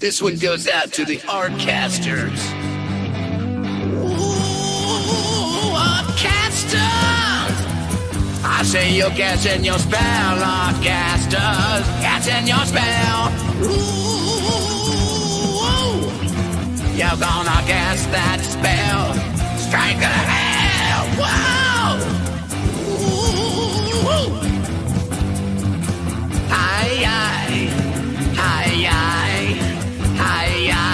This one goes out to the Artcasters. Ooh, Artcasters! I say you're catching your spell, Artcasters. Catching your spell. Ooh, you're gonna cast that spell. Strike the hell. Whoa! Ooh. Hi, hi, hi, hi, hi, hi.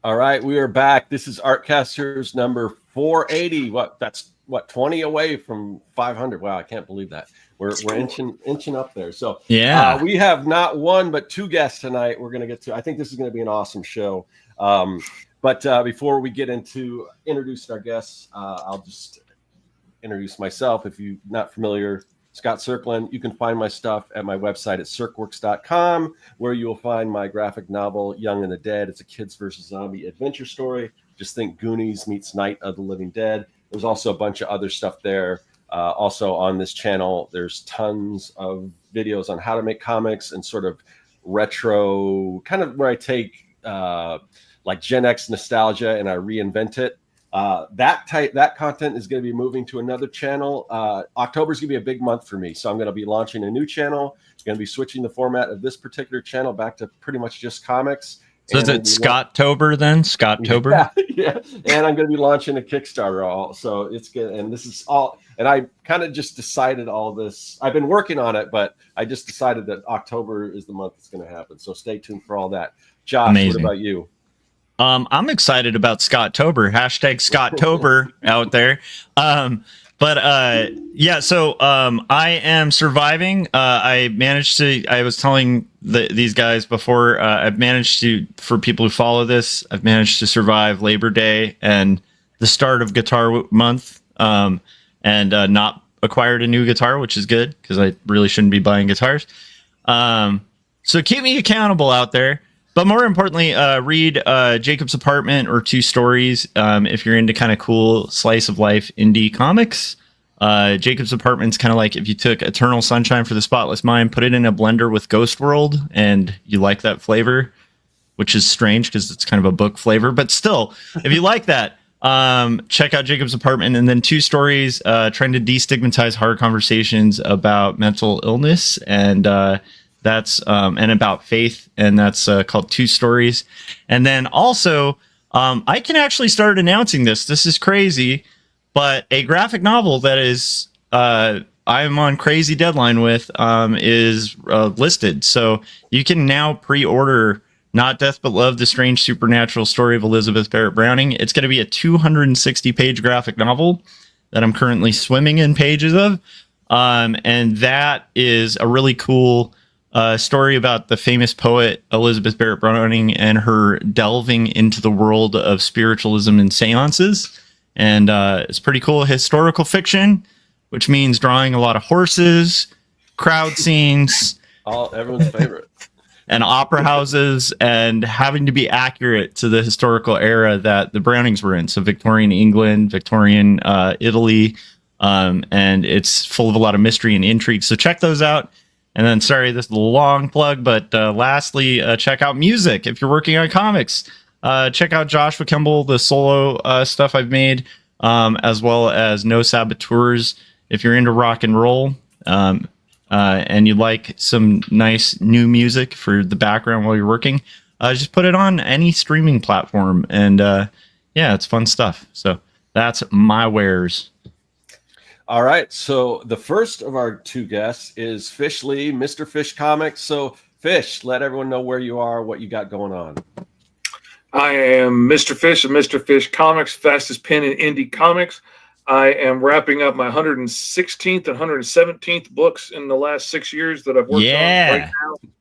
All right, we are back. This is Artcasters number 480. That's 20 away from 500. Wow, I can't believe that. We're inching up there. So yeah, we have not one but two guests tonight. We're gonna get to. I think this is gonna be an awesome show. But before we get into introducing our guests, I'll just introduce myself. If you're not familiar, Scott Circlin. You can find my stuff at my website at circworks.com, where you will find my graphic novel, Young and the Dead. It's a kids versus zombie adventure story. Just think Goonies meets Night of the Living Dead. There's also a bunch of other stuff there. Also on this channel, there's tons of videos on how to make comics and sort of retro, kind of where I take like Gen X nostalgia and I reinvent it. That content is going to be moving to another channel. October is going to be a big month for me, so I'm going to be launching a new channel. Going to be switching the format of this particular channel back to pretty much just comics. So is it Scotttober then? Scotttober? Yeah. And I'm going to be launching a Kickstarter. So it's good. And this is all. And I kind of just decided all this. I've been working on it, but I just decided that October is the month it's going to happen. So stay tuned for all that. Josh, Amazing. What about you? I'm excited about Scotttober. Hashtag Scotttober out there. So I am surviving. I was telling these guys before, I've managed to, for people who follow this, I've managed to survive Labor Day and the start of Guitar Month, and not acquired a new guitar, which is good because I really shouldn't be buying guitars. So keep me accountable out there. But more importantly, read Jacob's Apartment or Two Stories if you're into kind of cool slice of life indie comics. Jacob's Apartment's kind of like if you took Eternal Sunshine for the Spotless Mind, put it in a blender with Ghost World, and you like that flavor, which is strange because it's kind of a book flavor. But still, if you like that, check out Jacob's Apartment. And then Two Stories, trying to destigmatize hard conversations about mental illness and that's and about faith, and that's called Two Stories. And then also, I can actually start announcing this. This is crazy, but a graphic novel that is I'm on crazy deadline with is listed. So you can now pre-order Not Death But Love: The Strange Supernatural Story of Elizabeth Barrett Browning. It's going to be a 260-page graphic novel that I'm currently swimming in pages of, and that is a really cool story about the famous poet Elizabeth Barrett Browning and her delving into the world of spiritualism and seances. And it's pretty cool historical fiction, which means drawing a lot of horses, crowd scenes, everyone's favorite, and opera houses, and having to be accurate to the historical era that the Brownings were in. So Victorian England, Victorian Italy, and it's full of a lot of mystery and intrigue. So check those out. And then, sorry, this is a long plug, but lastly, check out music. If you're working on comics, check out Joshua Kimball, the solo stuff I've made, as well as No Saboteurs. If you're into rock and roll and you like some nice new music for the background while you're working, just put it on any streaming platform. And yeah, it's fun stuff. So that's my wares. All right, so the first of our two guests is Fish Lee, Mr. Fish Comics. So, Fish, let everyone know where you are, what you got going on. I am Mr. Fish of Mr. Fish Comics, fastest pen in indie comics. I am wrapping up my 116th and 117th books in the last 6 years that I've worked on right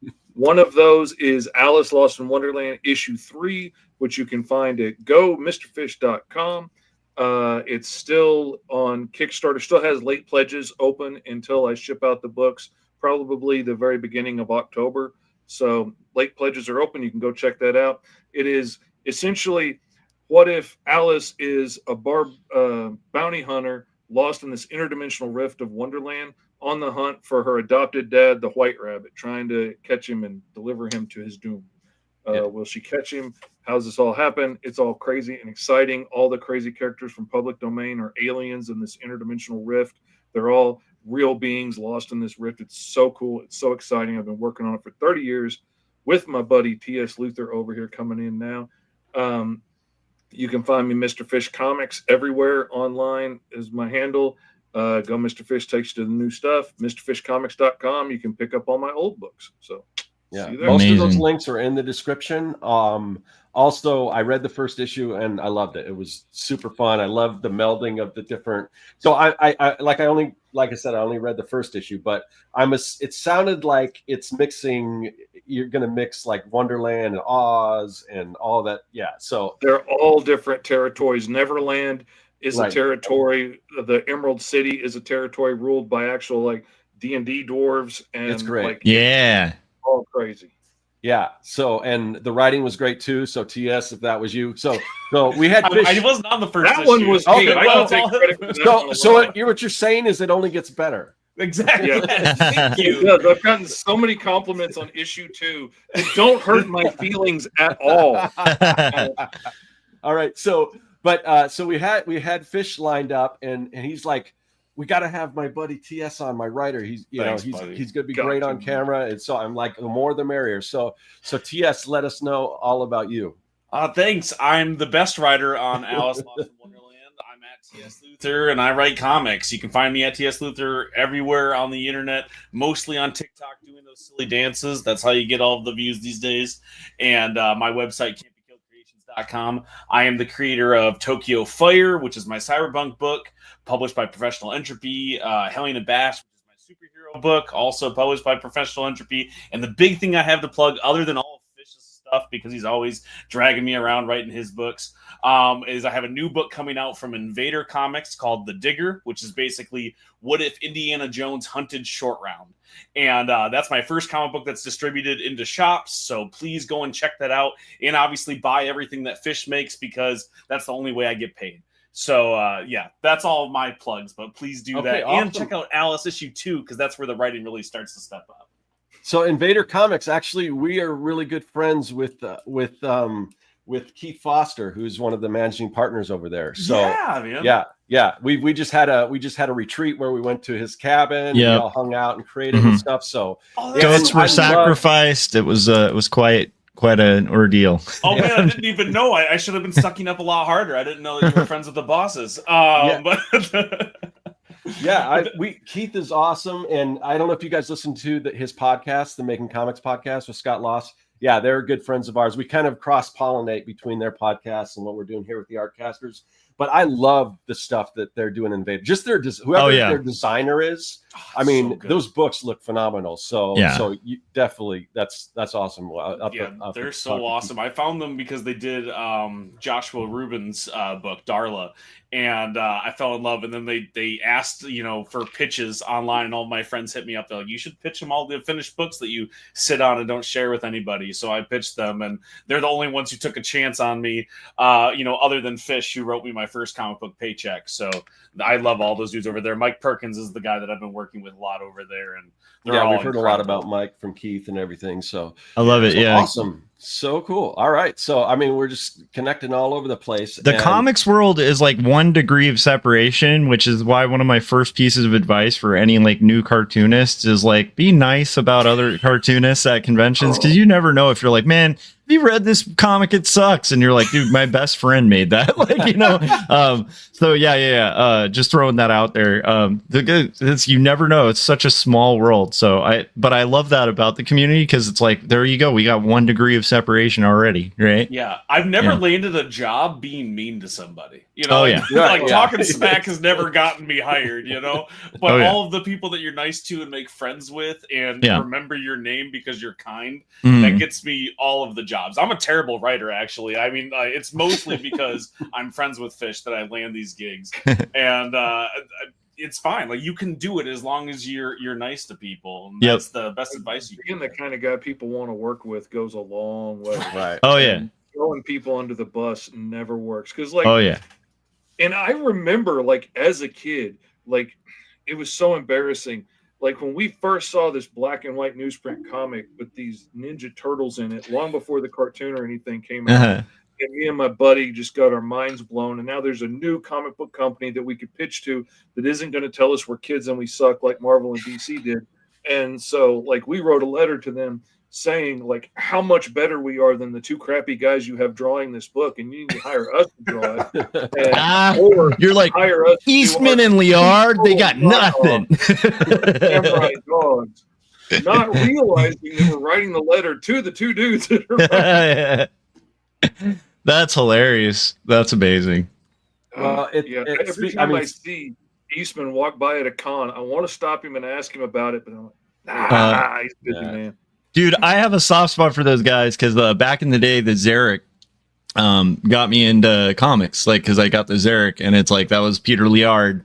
now. One of those is Alice Lost in Wonderland, issue 3, which you can find at gomrfish.com. It's still on Kickstarter, still has late pledges open until I ship out the books, probably the very beginning of October. So late pledges are open. You can go check that out. It is essentially, what if Alice is a bounty hunter lost in this interdimensional rift of Wonderland, on the hunt for her adopted dad, the White Rabbit, trying to catch him and deliver him to his doom. Will she catch him? How's this all happen? It's all crazy and exciting. All the crazy characters from Public Domain are aliens in this interdimensional rift. They're all real beings lost in this rift. It's so cool. It's so exciting. I've been working on it for 30 years with my buddy T.S. Luther over here coming in now. You can find me Mr. Fish Comics everywhere. Online is my handle. Go Mr. Fish takes you to the new stuff. MrFishComics.com. You can pick up all my old books. So yeah, see you there. most of Amazing. those links are in the description. Also, I read the first issue and I loved it. It was super fun. I loved the melding of the different. So I said, I only read the first issue, but it sounded like it's mixing. You're going to mix like Wonderland and Oz and all that. Yeah. So they're all different territories. Neverland is Right. a territory. The Emerald City is a territory ruled by actual like D&D dwarves, and It's great. like Yeah. all crazy. yeah. So, and the writing was great too. So TS, if that was you. So we had Fish. I wasn't on the first That one issue. was Okay, me. I well, can take credit for that one So alone. what you're saying is it only gets better. Exactly. Yeah. Thank you. It does. I've gotten so many compliments on issue 2. It don't hurt my feelings at all. All right. So we had Fish lined up, and he's like, we got to have my buddy TS on, my writer. He's Thanks, he's buddy. going to be Got great to. on camera, and so I'm like, the more the merrier. So TS, let us know all about you. Thanks. I'm the best writer on Alice Lost in Wonderland. I'm at TS Luther, and I write comics. You can find me at TS Luther everywhere on the internet, mostly on TikTok doing those silly dances. That's how you get all of the views these days. And my website, can'tbekilledcreations.com. I am the creator of Tokyo Fire, which is my cyberpunk book, published by Professional Entropy. Hellion and Bash, which is my superhero book, also published by Professional Entropy. And the big thing I have to plug, other than all of Fish's stuff, because he's always dragging me around writing his books, is I have a new book coming out from Invader Comics called The Digger, which is basically what if Indiana Jones hunted Short Round. And that's my first comic book that's distributed into shops, so please go and check that out, and obviously buy everything that Fish makes, because that's the only way I get paid. So yeah, that's all of my plugs, but please do Okay, that. awesome. And check out Alice issue 2, because that's where the writing really starts to step up. So Invader Comics, actually, we are really good friends with Keith Foster, who's one of the managing partners over there. So yeah, man. yeah. We just had a retreat where we went to his cabin. Yep. We all hung out and created and stuff. So Oh, Yeah, Goats and I were love- sacrificed. It was quite an ordeal. Oh man, I didn't even know. I should have been sucking up a lot harder. I didn't know that you were friends with the bosses. But yeah, Keith is awesome, and I don't know if you guys listen to his podcast, the Making Comics podcast with Scott Loss. Yeah, they're good friends of ours. We kind of cross-pollinate between their podcasts and what we're doing here with the Artcasters. But I love the stuff that they're doing in Invader. Just whoever their designer is. I mean, so good. those books look phenomenal. So Yeah. so you definitely that's awesome. They're so awesome. I found them because they did Joshua Rubin's book Darla, and I fell in love. And then they asked for pitches online, and all my friends hit me up. They're like, you should pitch them all the finished books that you sit on and don't share with anybody. So I pitched them, and they're the only ones who took a chance on me. Other than Fish, who wrote me my first comic book paycheck. So I love all those dudes over there. Mike Perkins is the guy that I've been working with a lot over there, and they're all we've heard a lot incredible. about Mike from Keith and everything. So I love it. so Yeah. awesome. So cool. All right. So I mean, we're just connecting all over the place. The and- comics world is like 1 degree of separation, which is why one of my first pieces of advice for any like new cartoonists is like, be nice about other cartoonists at conventions, because you never know if you're like, man, have you read this comic? It sucks. And you're like, dude, my best friend made that. So yeah. Just throwing that out there. You never know. It's such a small world. But I love that about the community, because it's like, there you go. We got 1 degree of separation already. Right. Yeah, I've never Yeah. landed a job being mean to somebody. Oh, yeah. Like Yeah. talking smack has never gotten me hired, But Oh, yeah. all of the people that you're nice to and make friends with and Yeah. remember your name because you're kind, Mhm. that gets me all of the jobs. I'm a terrible writer, actually. I mean, it's mostly because I'm friends with Fish that I land these gigs, and it's fine. Like, you can do it as long as you're nice to people. And Yep. that's the best advice you Being can. the kind of guy people want to work with goes a long way. Right. Oh yeah. Throwing people under the bus never works, because like Oh yeah. And I remember, like, as a kid, like, it was so embarrassing. Like, when we first saw this black and white newsprint comic with these Ninja Turtles in it, long before the cartoon or anything came out, Uh-huh. and me and my buddy just got our minds blown. And now there's a new comic book company that we could pitch to that isn't going to tell us we're kids and we suck like Marvel and DC did. And so, like, we wrote a letter to them saying, like, how much better we are than the two crappy guys you have drawing this book, and you need to hire us to draw it. And, or You're like hire us to do Eastman our and Liard. They got knockoff nothing. samurai dogs, not realizing that we're writing the letter to the two dudes that are writing. That's hilarious. That's amazing. Well, Every time I see Eastman walk by at a con, I want to stop him and ask him about it, but I'm like, nah, he's busy, man. Dude, I have a soft spot for those guys because back in the day, the Zarek got me into comics, like, because I got the Zarek, and it's like that was Peter Liard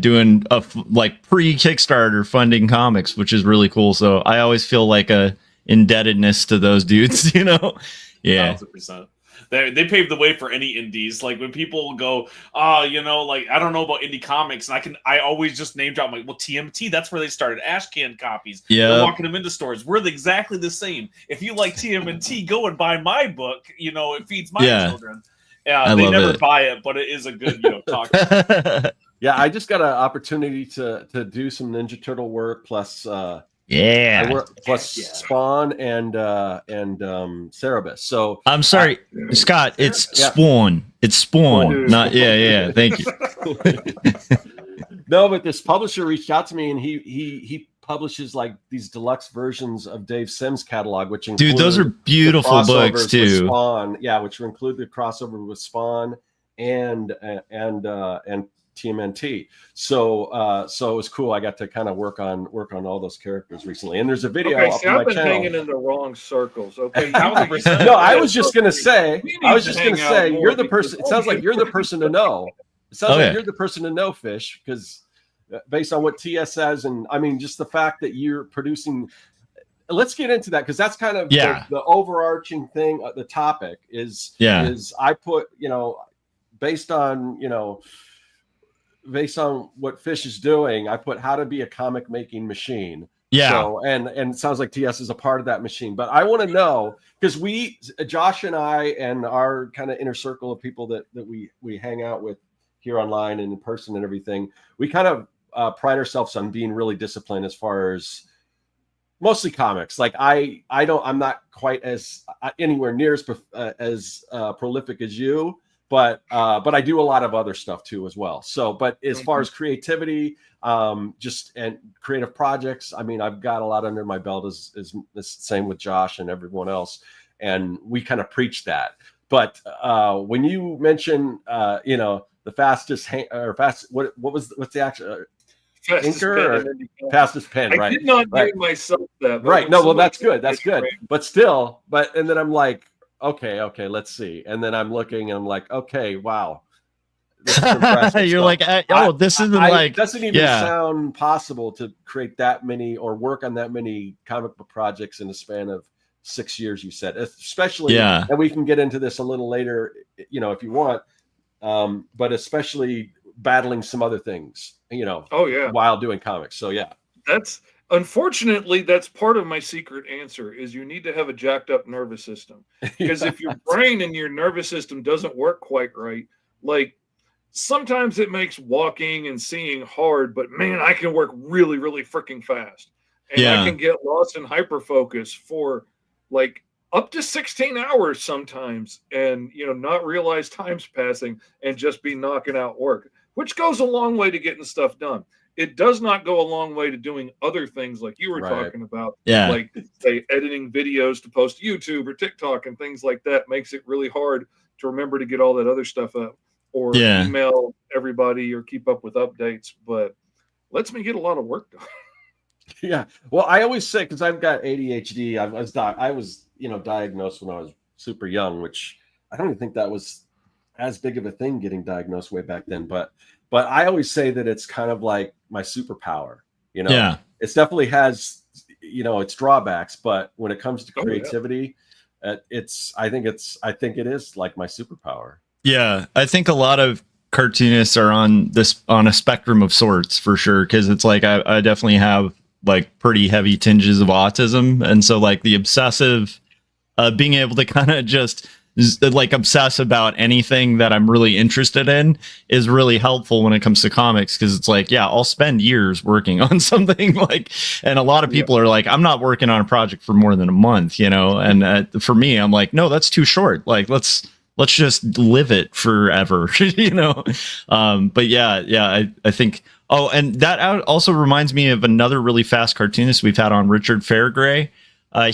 doing like pre-Kickstarter funding comics, which is really cool. So I always feel like a indebtedness to those dudes, you know? Yeah. 1,000%. They paved the way for any indies. Like when people go, you know, like I don't know about indie comics, and I always just name drop like, well, TMT, that's where they started. Ashcan copies. Yeah. They're walking them into stores. We're exactly the same. If you like TMNT, go and buy my book. You know, it feeds my children. Yeah, they never buy it, but it is a good, talk. Yeah, I just got an opportunity to do some Ninja Turtle work plus Spawn and Cerebus. So I'm sorry, Scott. It's Spawn. It's Spawn. Not Thank you. No, but this publisher reached out to me, and he publishes like these deluxe versions of Dave Sims' catalog, which include those are beautiful books too. Spawn, which include the crossover with Spawn and TMNT. So it was cool. I got to kind of work on all those characters recently. And there's a video up on my I've been channel. hanging in the wrong circles. Okay. No, I was just gonna say, you're the person. It sounds like you're the person to know. It sounds like you're the person to know, Fish, because based on what TS says, and I mean, just the fact that you're producing. Let's get into that, because that's kind of the overarching thing. The topic is I put, based on what Fish is doing, I put how to be a comic making machine. Yeah. So, and it sounds like TS is a part of that machine. But I want to know, because Josh and I and our kind of inner circle of people that we hang out with here online and in person and everything, we kind of pride ourselves on being really disciplined as far as mostly comics. Like I'm not quite as anywhere near as prolific as you. But I do a lot of other stuff too as well. So, but as far as creativity, and creative projects, I mean, I've got a lot under my belt. Is the same with Josh and everyone else, and we kind of preach that. But when you mention, the fastest what's the actual fastest pen? I did not name myself that. Right. No. Well, that's good. That's good. But still, and then I'm like, okay, let's see. And then I'm looking and I'm like, okay, wow. You're like, this isn't it doesn't even sound possible to create that many or work on that many comic book projects in a span of 6 years, you said, especially, and we can get into this a little later, if you want, but especially battling some other things, while doing comics. So, Unfortunately, that's part of my secret answer is you need to have a jacked up nervous system, because if your brain and your nervous system doesn't work quite right, like sometimes it makes walking and seeing hard, but man, I can work really, really freaking fast, and I can get lost in hyperfocus for like up to 16 hours sometimes, and not realize time's passing and just be knocking out work, which goes a long way to getting stuff done. It does not go a long way to doing other things like you were talking about, like say editing videos to post to YouTube or TikTok and things like that. Makes it really hard to remember to get all that other stuff up or email everybody or keep up with updates, but lets me get a lot of work done. Yeah. Well, I always say, because I've got ADHD, I was diagnosed when I was super young, which I don't even think that was as big of a thing getting diagnosed way back then, but I always say that it's kind of like my superpower, it definitely has, its drawbacks, but when it comes to creativity, I think it is like my superpower. Yeah. I think a lot of cartoonists are on a spectrum of sorts for sure. Cause it's like, I definitely have like pretty heavy tinges of autism. And so like the obsessive, being able to kind of just like obsess about anything that I'm really interested in is really helpful when it comes to comics. Cause it's like, yeah, I'll spend years working on something like, and a lot of people are like, I'm not working on a project for more than a month, you know? And for me, I'm like, no, that's too short. Like, let's just live it forever, you know? But yeah, I think, oh, and that also reminds me of another really fast cartoonist we've had on, Richard Fairgray.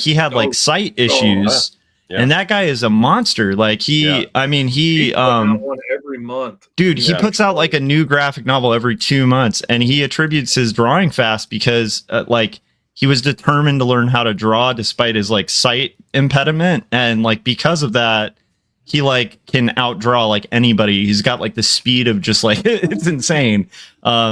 He had like sight issues. Yeah. And that guy is a monster. Like I mean, he one every month. Dude, he puts out like a new graphic novel every 2 months, and he attributes his drawing fast because like he was determined to learn how to draw despite his like sight impediment, and like because of that, he like can outdraw like anybody. He's got like the speed of just like it's insane.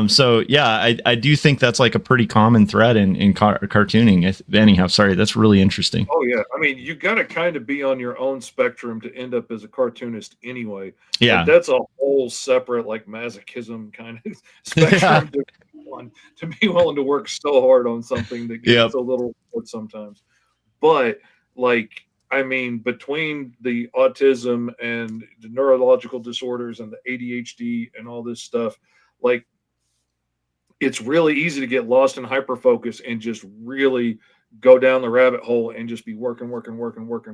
So yeah, I do think that's like a pretty common thread in cartooning. Anyhow, sorry, that's really interesting. Oh yeah, I mean, you got to kind of be on your own spectrum to end up as a cartoonist anyway. Yeah, like, that's a whole separate like masochism kind of spectrum to be willing to work so hard on something that gets a little bored sometimes. But like, I mean, between the autism and the neurological disorders and the ADHD and all this stuff, like, it's really easy to get lost in hyperfocus and just really go down the rabbit hole and just be working,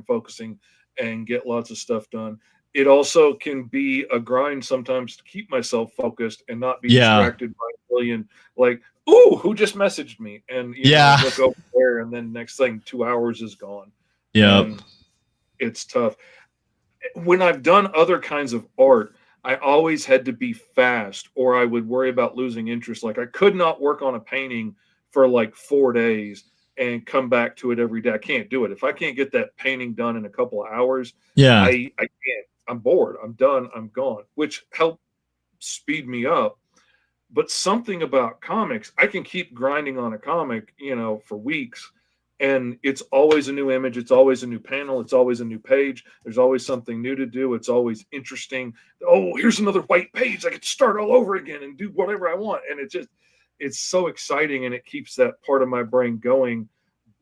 focusing, and get lots of stuff done. It also can be a grind sometimes to keep myself focused and not be distracted by a million, like, ooh, who just messaged me? And you know, look over there, and then next thing, 2 hours is gone. Yeah, it's tough. When I've done other kinds of art, I always had to be fast, or I would worry about losing interest. Like I could not work on a painting for like 4 days and come back to it every day. I can't do it. If I can't get that painting done in a couple of hours, I can't. I'm bored. I'm done. I'm gone, which helped speed me up. But something about comics, I can keep grinding on a comic, you know, for weeks. And it's always a new image. It's always a new panel. It's always a new page. There's always something new to do. It's always interesting. Oh, here's another white page. I could start all over again and do whatever I want. And it's so exciting, and it keeps that part of my brain going,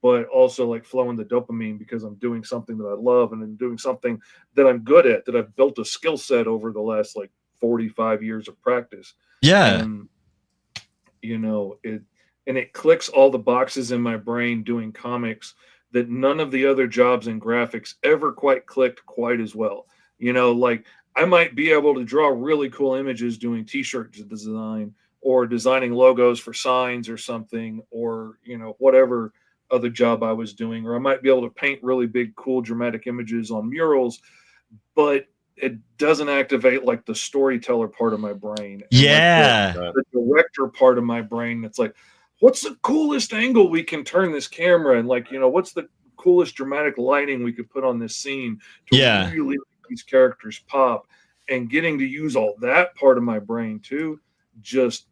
but also like flowing the dopamine because I'm doing something that I love and I'm doing something that I'm good at, that I've built a skill set over the last like 45 years of practice. Yeah. And, you know, it clicks all the boxes in my brain doing comics that none of the other jobs in graphics ever quite clicked quite as well. You know, like I might be able to draw really cool images doing t-shirt design or designing logos for signs or something, or, you know, whatever other job I was doing, or I might be able to paint really big, cool, dramatic images on murals, but it doesn't activate like the storyteller part of my brain. And like the director part of my brain. That's like, what's the coolest angle we can turn this camera? And like, you know, what's the coolest dramatic lighting we could put on this scene to really make these characters pop? And getting to use all that part of my brain too, just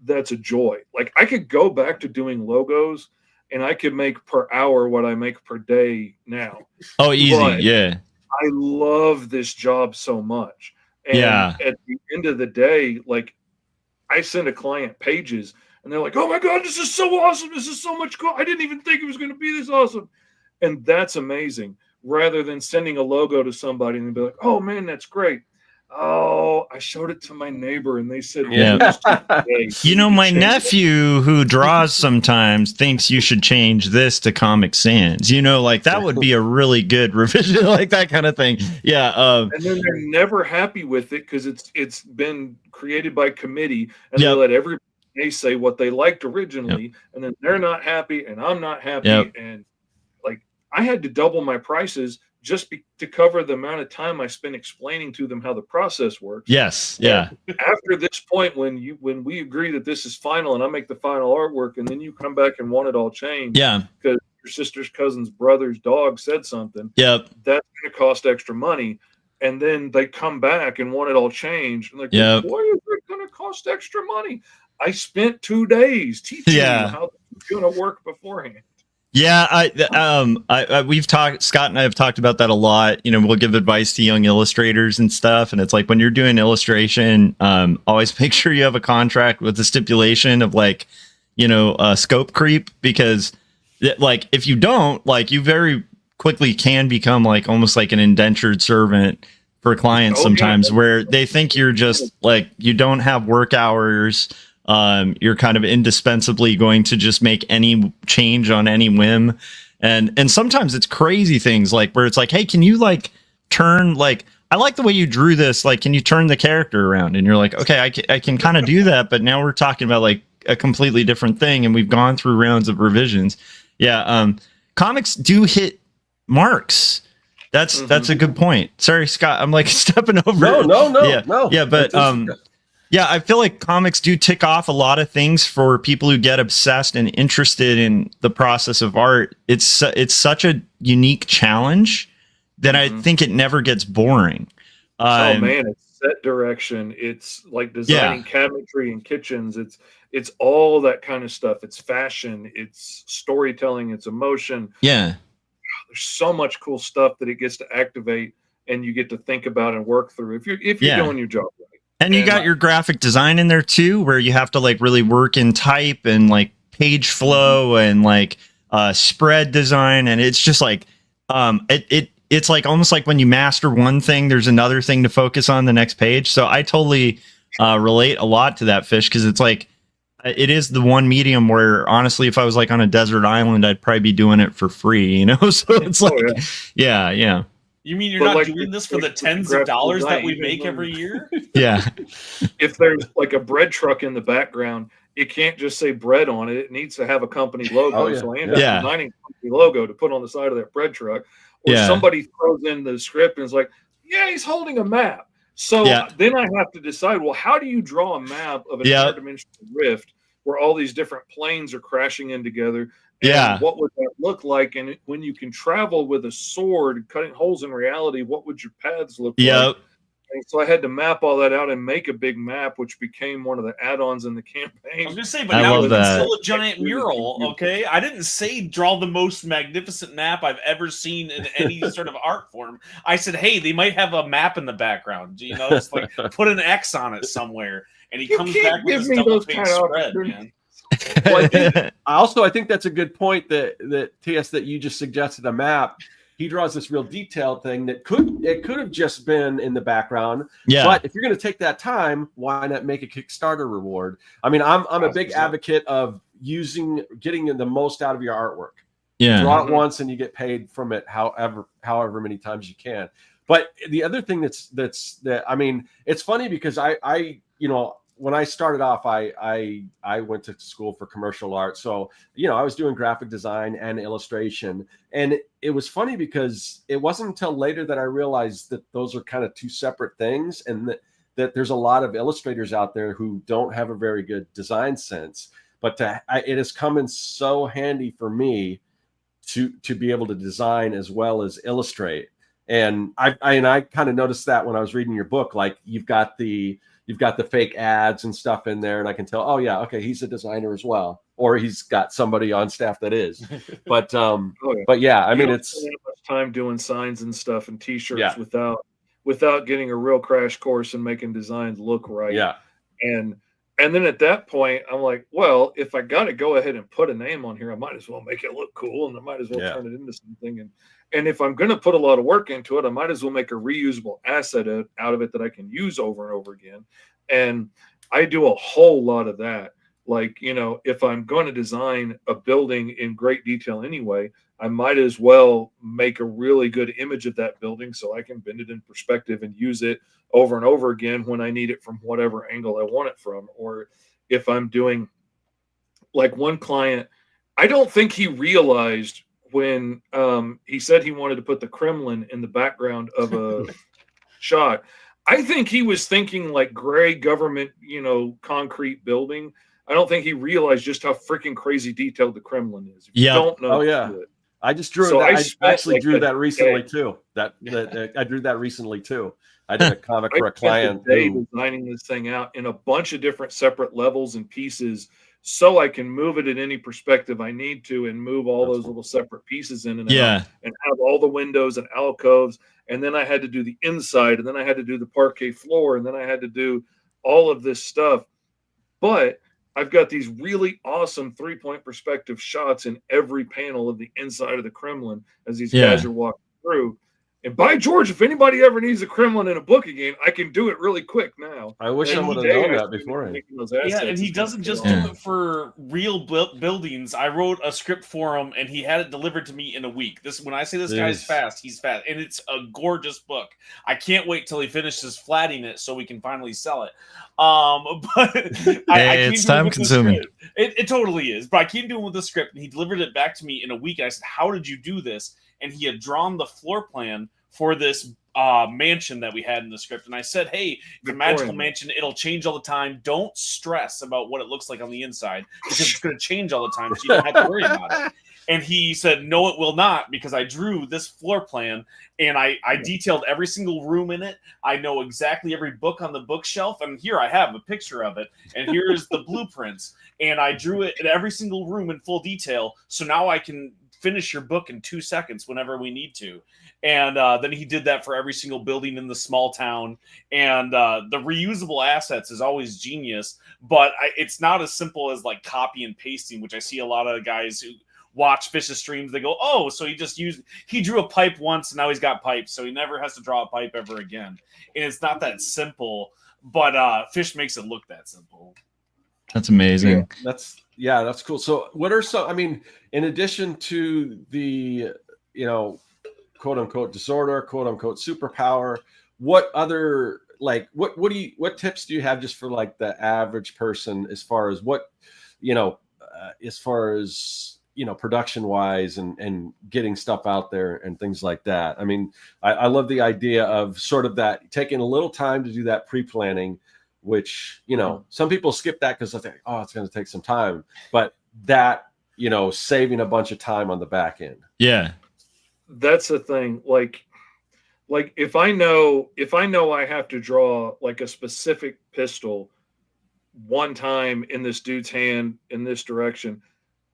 that's a joy. Like I could go back to doing logos and I could make per hour what I make per day now. Oh, easy. But yeah. I love this job so much. And at the end of the day, like I send a client pages and they're like, oh my God, this is so awesome. This is so much cool. I didn't even think it was going to be this awesome. And that's amazing. Rather than sending a logo to somebody and be like, oh man, that's great. Oh, I showed it to my neighbor and they said, you know, my nephew who draws sometimes thinks you should change this to Comic Sans, you know, like that would be a really good revision, like that kind of thing. Yeah. And then they're never happy with it because it's been created by committee and they let everybody say what they liked originally, and then they're not happy and I'm not happy. And like I had to double my prices just to cover the amount of time I spent explaining to them how the process works. Yes. Yeah. After this point, when we agree that this is final and I make the final artwork, and then you come back and want it all changed. Yeah. Because your sister's cousin's brother's dog said something. Yep. That's going to cost extra money. And then they come back and want it all changed. And like, why is it going to cost extra money? I spent 2 days teaching you how it's going to work beforehand. Yeah, we've talked. Scott and I have talked about that a lot. You know, we'll give advice to young illustrators and stuff, and it's like when you're doing illustration, always make sure you have a contract with the stipulation of like, scope creep, because like if you don't, like you very quickly can become like almost like an indentured servant for clients sometimes, where they think you're just like you don't have work hours. You're kind of indispensably going to just make any change on any whim. And sometimes it's crazy things like where it's like, hey, can you like turn like, I like the way you drew this. Like, can you turn the character around? And you're like, okay, I can kind of do that. But now we're talking about like a completely different thing. And we've gone through rounds of revisions. Yeah. Comics do hit marks. That's a good point. Sorry, Scott. I'm like stepping over. No. Yeah. But, yeah, I feel like comics do tick off a lot of things for people who get obsessed and interested in the process of art. It's such a unique challenge that I think it never gets boring. Oh man, it's set direction. It's like designing cabinetry in kitchens. It's all that kind of stuff. It's fashion. It's storytelling. It's emotion. Yeah, there's so much cool stuff that it gets to activate, and you get to think about and work through if you're doing your job right. And you got your graphic design in there too, where you have to like really work in type and like page flow and like spread design. And it's just like it's like almost like when you master one thing, there's another thing to focus on the next page. So I totally relate a lot to that, Fish, because it's like it is the one medium where honestly, if I was like on a desert island, I'd probably be doing it for free, So it's like, yeah. You mean you're not doing this for the tens of dollars that we make every year? Yeah. If there's like a bread truck in the background, it can't just say bread on it. It needs to have a company logo. So I end up designing a company logo to put on the side of that bread truck. Or somebody throws in the script and is like, yeah, he's holding a map. So then I have to decide, well, how do you draw a map of an interdimensional rift where all these different planes are crashing in together? And what would that look like? And when you can travel with a sword cutting holes in reality, what would your paths look like? And so I had to map all that out and make a big map, which became one of the add-ons in the campaign. I was going to say, but now it's still a giant mural, okay? I didn't say draw the most magnificent map I've ever seen in any sort of art form. I said, hey, they might have a map in the background. It's like put an X on it somewhere. And he comes back with this double-page spread, man. Well, I think that's a good point that TS that you just suggested a map. He draws this real detailed thing that could have just been in the background. Yeah. But if you're going to take that time, why not make a Kickstarter reward? I mean, I'm a big advocate of getting the most out of your artwork. Yeah. Draw it once and you get paid from it however many times you can. But the other thing I mean, it's funny because I when I started off, I went to school for commercial art. So, I was doing graphic design and illustration. And it was funny because it wasn't until later that I realized that those are kind of two separate things. And that there's a lot of illustrators out there who don't have a very good design sense. But it has come in so handy for me to be able to design as well as illustrate. And I kind of noticed that when I was reading your book, like you've got the fake ads and stuff in there, and I can tell, oh yeah, okay, he's a designer as well, or he's got somebody on staff that is. But but yeah, I mean, it's that much time doing signs and stuff and T-shirts without getting a real crash course and making designs look right. Yeah, and then at that point, I'm like, well, if I got to go ahead and put a name on here, I might as well make it look cool, and I might as well turn it into something. And if I'm going to put a lot of work into it, I might as well make a reusable asset out of it that I can use over and over again. And I do a whole lot of that. Like, if I'm going to design a building in great detail anyway, I might as well make a really good image of that building so I can bend it in perspective and use it over and over again when I need it from whatever angle I want it from. Or if I'm doing, like one client, I don't think he realized when he said he wanted to put the Kremlin in the background of a shot. I think he was thinking like gray government, concrete building. I don't think he realized just how freaking crazy detailed the Kremlin is. If you don't know. Oh yeah. I just drew that. I actually drew that recently too. I drew that recently too. I did a comic for a client designing this thing out in a bunch of different separate levels and pieces so I can move it in any perspective I need to and move all those little separate pieces in and out and have all the windows and alcoves. And then I had to do the inside, and then I had to do the parquet floor, and then I had to do all of this stuff. But I've got these really awesome 3-point perspective shots in every panel of the inside of the Kremlin as these guys are walking through. And by George, if anybody ever needs a Kremlin in a book again, I can do it really quick now. I wish I would have known that beforehand. Yeah, and he doesn't just do it for real buildings. I wrote a script for him, and he had it delivered to me in a week. When I say this guy's fast, he's fast. And it's a gorgeous book. I can't wait till he finishes flatting it so we can finally sell it. But it's time consuming. It totally is. But I came to him with the script, and he delivered it back to me in a week. And I said, "How did you do this?" And he had drawn the floor plan for this mansion that we had in the script. And I said, "Hey, the magical mansion, it'll change all the time. Don't stress about what it looks like on the inside because it's going to change all the time, so you don't have to worry about it." And he said, "No, it will not, because I drew this floor plan and I detailed every single room in it. I know exactly every book on the bookshelf. And here I have a picture of it. And here's the blueprints. And I drew it in every single room in full detail. So now I can finish your book in 2 seconds whenever we need to." And then he did that for every single building in the small town. And the reusable assets is always genius, but it's not as simple as like copy and pasting, which I see a lot of guys who watch Fish's streams. They go, "Oh, so he drew a pipe once and now he's got pipes, so he never has to draw a pipe ever again." And it's not that simple, but Fish makes it look that simple. That's amazing. That's cool. So what are some, I mean, in addition to the, quote unquote disorder, quote unquote superpower, what other, like, what tips do you have just for like the average person as far as production wise and getting stuff out there and things like that? I mean, I love the idea of sort of that, taking a little time to do that pre-planning, which, some people skip that because they think, oh, it's going to take some time, but that, saving a bunch of time on the back end. Yeah. That's the thing. Like if I know I have to draw like a specific pistol one time in this dude's hand in this direction,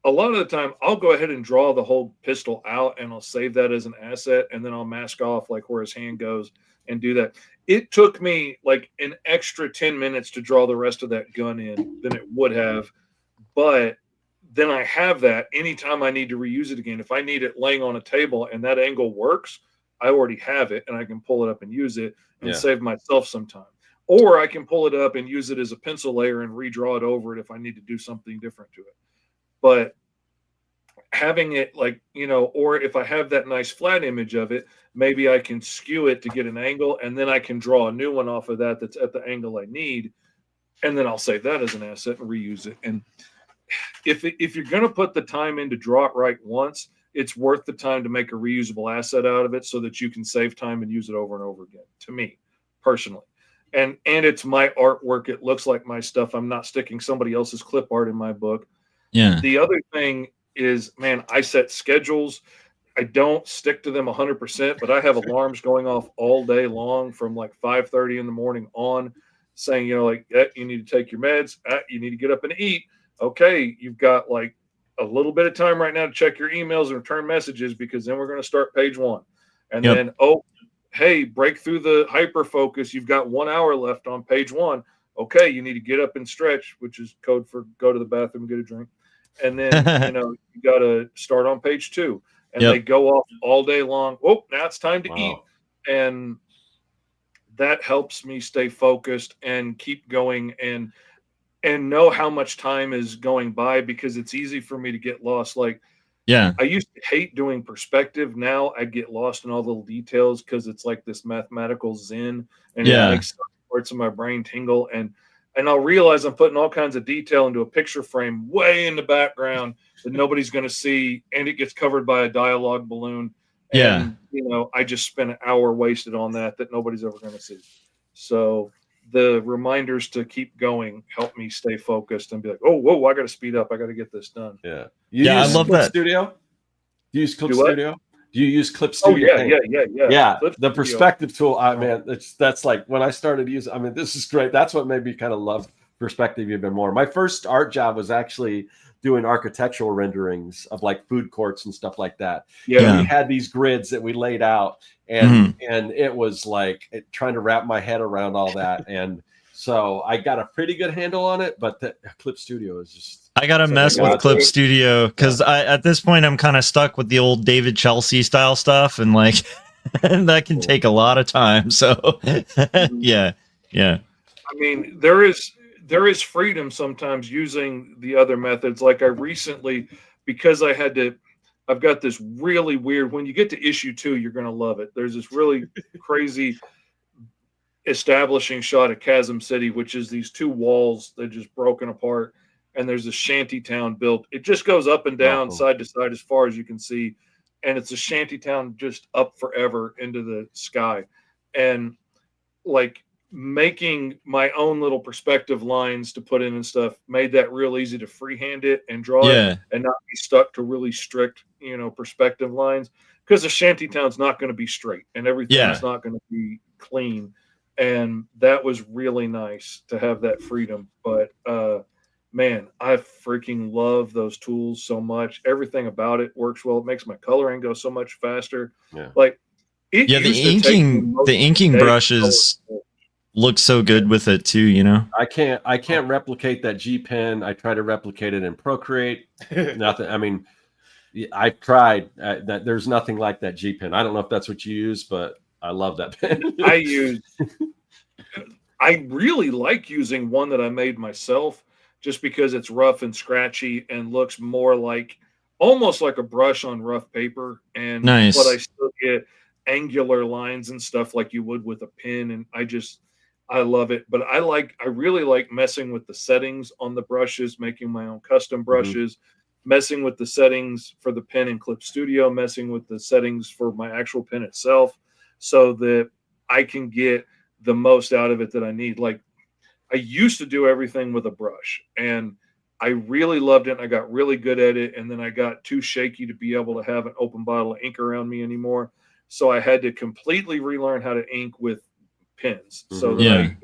a lot of the time I'll go ahead and draw the whole pistol out and I'll save that as an asset. And then I'll mask off like where his hand goes and do that. It took me like an extra 10 minutes to draw the rest of that gun in than it would have. But then I have that anytime I need to reuse it again. If I need it laying on a table and that angle works, I already have it and I can pull it up and use it and save myself some time. Or I can pull it up and use it as a pencil layer and redraw it over it if I need to do something different to it. But having it like, or if I have that nice flat image of it, maybe I can skew it to get an angle and then I can draw a new one off of that that's at the angle I need. And then I'll save that as an asset and reuse it. And if you're going to put the time in to draw it right once, it's worth the time to make a reusable asset out of it so that you can save time and use it over and over again, to me personally. And it's my artwork. It looks like my stuff. I'm not sticking somebody else's clip art in my book. Yeah. The other thing is, man, I set schedules. I don't stick to them 100%, but I have alarms going off all day long from like 5:30 in the morning on, saying, you need to take your meds. You need to get up and eat. Okay, you've got like a little bit of time right now to check your emails and return messages, because then we're going to start page 1. And then, hey, break through the hyper focus. You've got 1 hour left on page 1. Okay, you need to get up and stretch, which is code for go to the bathroom and get a drink. And then, you got to start on page 2. And they go off all day long. Oh, now it's time to eat. And that helps me stay focused and keep going and know how much time is going by, because it's easy for me to get lost. Like, I used to hate doing perspective. Now I get lost in all the little details because it's like this mathematical zen, and it makes some parts of my brain tingle. And I'll realize I'm putting all kinds of detail into a picture frame way in the background that nobody's going to see, and it gets covered by a dialogue balloon. And, I just spent an hour wasted on that nobody's ever going to see. So the reminders to keep going help me stay focused and be like, oh, whoa, I got to speed up. I got to get this done. Yeah. I love Clip that. Studio? Do you use Clip Studio? Do you use Clip Studio? Oh, yeah. The perspective tool, man, that's like when I started using, I mean, this is great. That's what made me kind of love perspective even more. My first art job was actually doing architectural renderings of like food courts and stuff like that. Yeah. We had these grids that we laid out, and it was like trying to wrap my head around all that. And so I got a pretty good handle on it, but the Clip Studio is just. I gotta mess with Clip Studio because at this point I'm kind of stuck with the old David Chelsea style stuff, and like and that can take a lot of time. So yeah. I mean, there is freedom sometimes using the other methods. Like I recently, because I've got this really weird, when you get to issue 2, you're going to love it. There's this really crazy establishing shot of Chasm City, which is these 2 walls that just broken apart. And there's a shanty town built. It just goes up and down, side to side, as far as you can see. And it's a shanty town just up forever into the sky. And like making my own little perspective lines to put in and stuff made that real easy to freehand it and draw it and not be stuck to really strict, perspective lines. Because the shanty town's not going to be straight and everything's not going to be clean. And that was really nice to have that freedom. But, man, I freaking love those tools so much. Everything about it works well. It makes my coloring go so much faster. Yeah. Like the inking brushes look so good with it too. I can't replicate that G pen. I try to replicate it in Procreate. Nothing. I mean, I've tried. That there's nothing like that G pen. I don't know if that's what you use, but I love that pen. I really like using one that I made myself, just because it's rough and scratchy and looks more like almost like a brush on rough paper. And nice. But I still get angular lines and stuff like you would with a pen. And I love it. But I really like messing with the settings on the brushes, making my own custom brushes, messing with the settings for the pen in Clip Studio, messing with the settings for my actual pen itself, so that I can get the most out of it that I need. Like, I used to do everything with a brush, and I really loved it. And I got really good at it. And then I got too shaky to be able to have an open bottle of ink around me anymore. So I had to completely relearn how to ink with pens so that I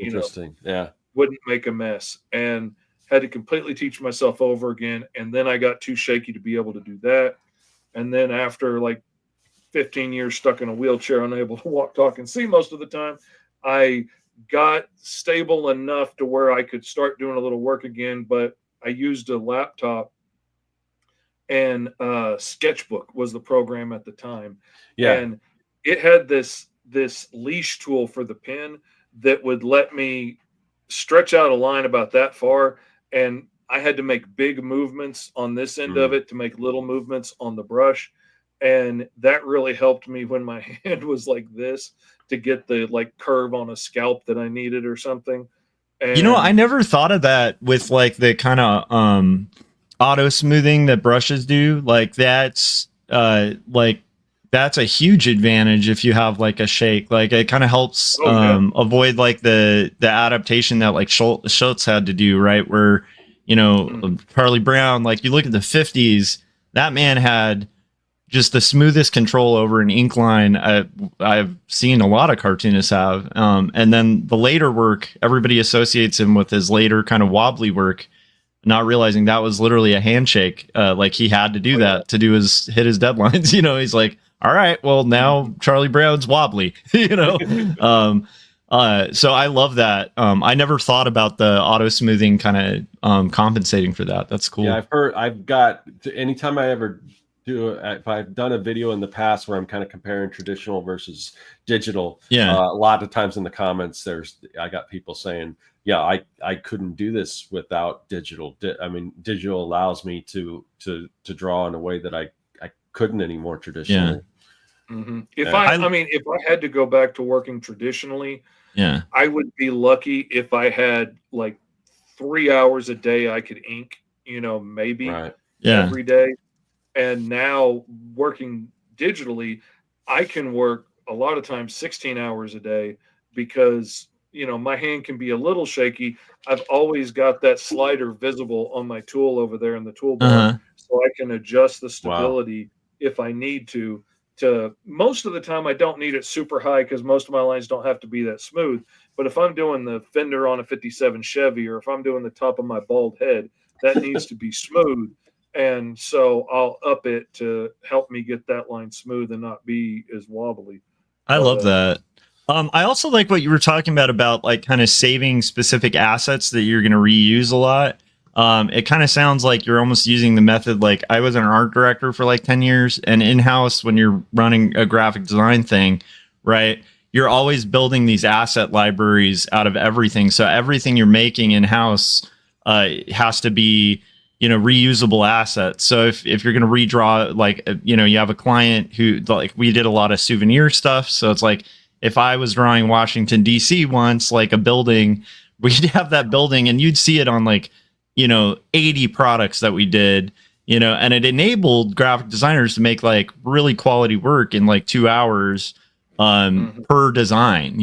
wouldn't make a mess, and had to completely teach myself over again. And then I got too shaky to be able to do that. And then after like 15 years stuck in a wheelchair, unable to walk, talk, and see most of the time, I got stable enough to where I could start doing a little work again. But I used a laptop, and Sketchbook was the program at the time. And it had this leash tool for the pen that would let me stretch out a line about that far. And I had to make big movements on this end of it to make little movements on the brush. And that really helped me when my hand was like this, to get the like curve on a scalp that I needed or something. And I never thought of that with like the kind of auto smoothing that brushes do. Like that's a huge advantage if you have like a shake. Like it kind of helps avoid like the adaptation that like Schultz had to do, right? Where Charlie Brown, like you look at the 50s, that man had just the smoothest control over an ink line I've seen a lot of cartoonists have. And then the later work, everybody associates him with his later kind of wobbly work, not realizing that was literally a handshake. Like he had to do that to hit his deadlines. He's like, all right, well now Charlie Brown's wobbly, So I love that. I never thought about the auto smoothing kind of compensating for that. That's cool. Yeah, anytime I ever if I've done a video in the past where I'm kind of comparing traditional versus digital, a lot of times in the comments I got people saying, I couldn't do this without digital. Digital allows me to draw in a way that I couldn't anymore traditionally. If I had to go back to working traditionally, I would be lucky if I had like 3 hours a day I could ink, maybe every day. And now working digitally, I can work a lot of times 16 hours a day because, my hand can be a little shaky. I've always got that slider visible on my tool over there in the toolbar, so I can adjust the stability if I need to to most of the time I don't need it super high because most of my lines don't have to be that smooth. But if I'm doing the fender on a 57 Chevy, or if I'm doing the top of my bald head, that needs to be smooth. And so I'll up it to help me get that line smooth and not be as wobbly. I love that. I also like what you were talking about like kind of saving specific assets that you're going to reuse a lot. It kind of sounds like you're almost using the method. Like I was an art director for like 10 years, and in-house when you're running a graphic design thing, right? You're always building these asset libraries out of everything. So everything you're making in-house has to be, reusable assets. So if you're going to redraw, like, you have a client who, like, we did a lot of souvenir stuff. So it's like, if I was drawing Washington, D.C. once, like a building, we'd have that building and you'd see it on like, 80 products that we did, and it enabled graphic designers to make like really quality work in like 2 hours per design,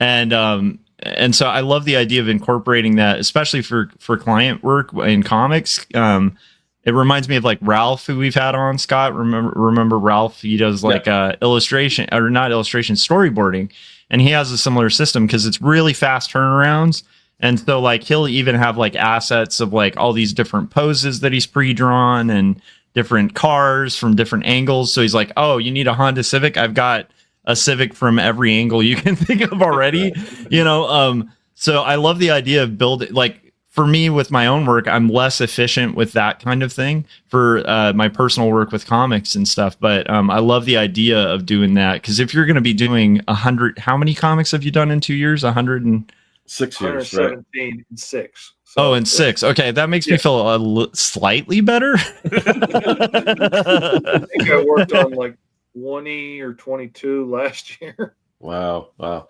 and so I love the idea of incorporating that, especially for client work in comics. It reminds me of like Ralph, who we've had on, Scott. Remember Ralph? He does like illustration, or not illustration, storyboarding, and he has a similar system because it's really fast turnarounds. And so like he'll even have like assets of like all these different poses that he's pre-drawn and different cars from different angles. So he's like, oh, you need a Honda Civic? I've got a Civic from every angle you can think of already, So I love the idea of building, like, for me with my own work, I'm less efficient with that kind of thing for my personal work with comics and stuff. But I love the idea of doing that, because if you're going to be doing 100, how many comics have you done in 2 years? 106 years, right? 117 and 6. So oh, and 6. Okay, that makes me feel slightly better. I think I worked on like 20 or 22 last year. Wow.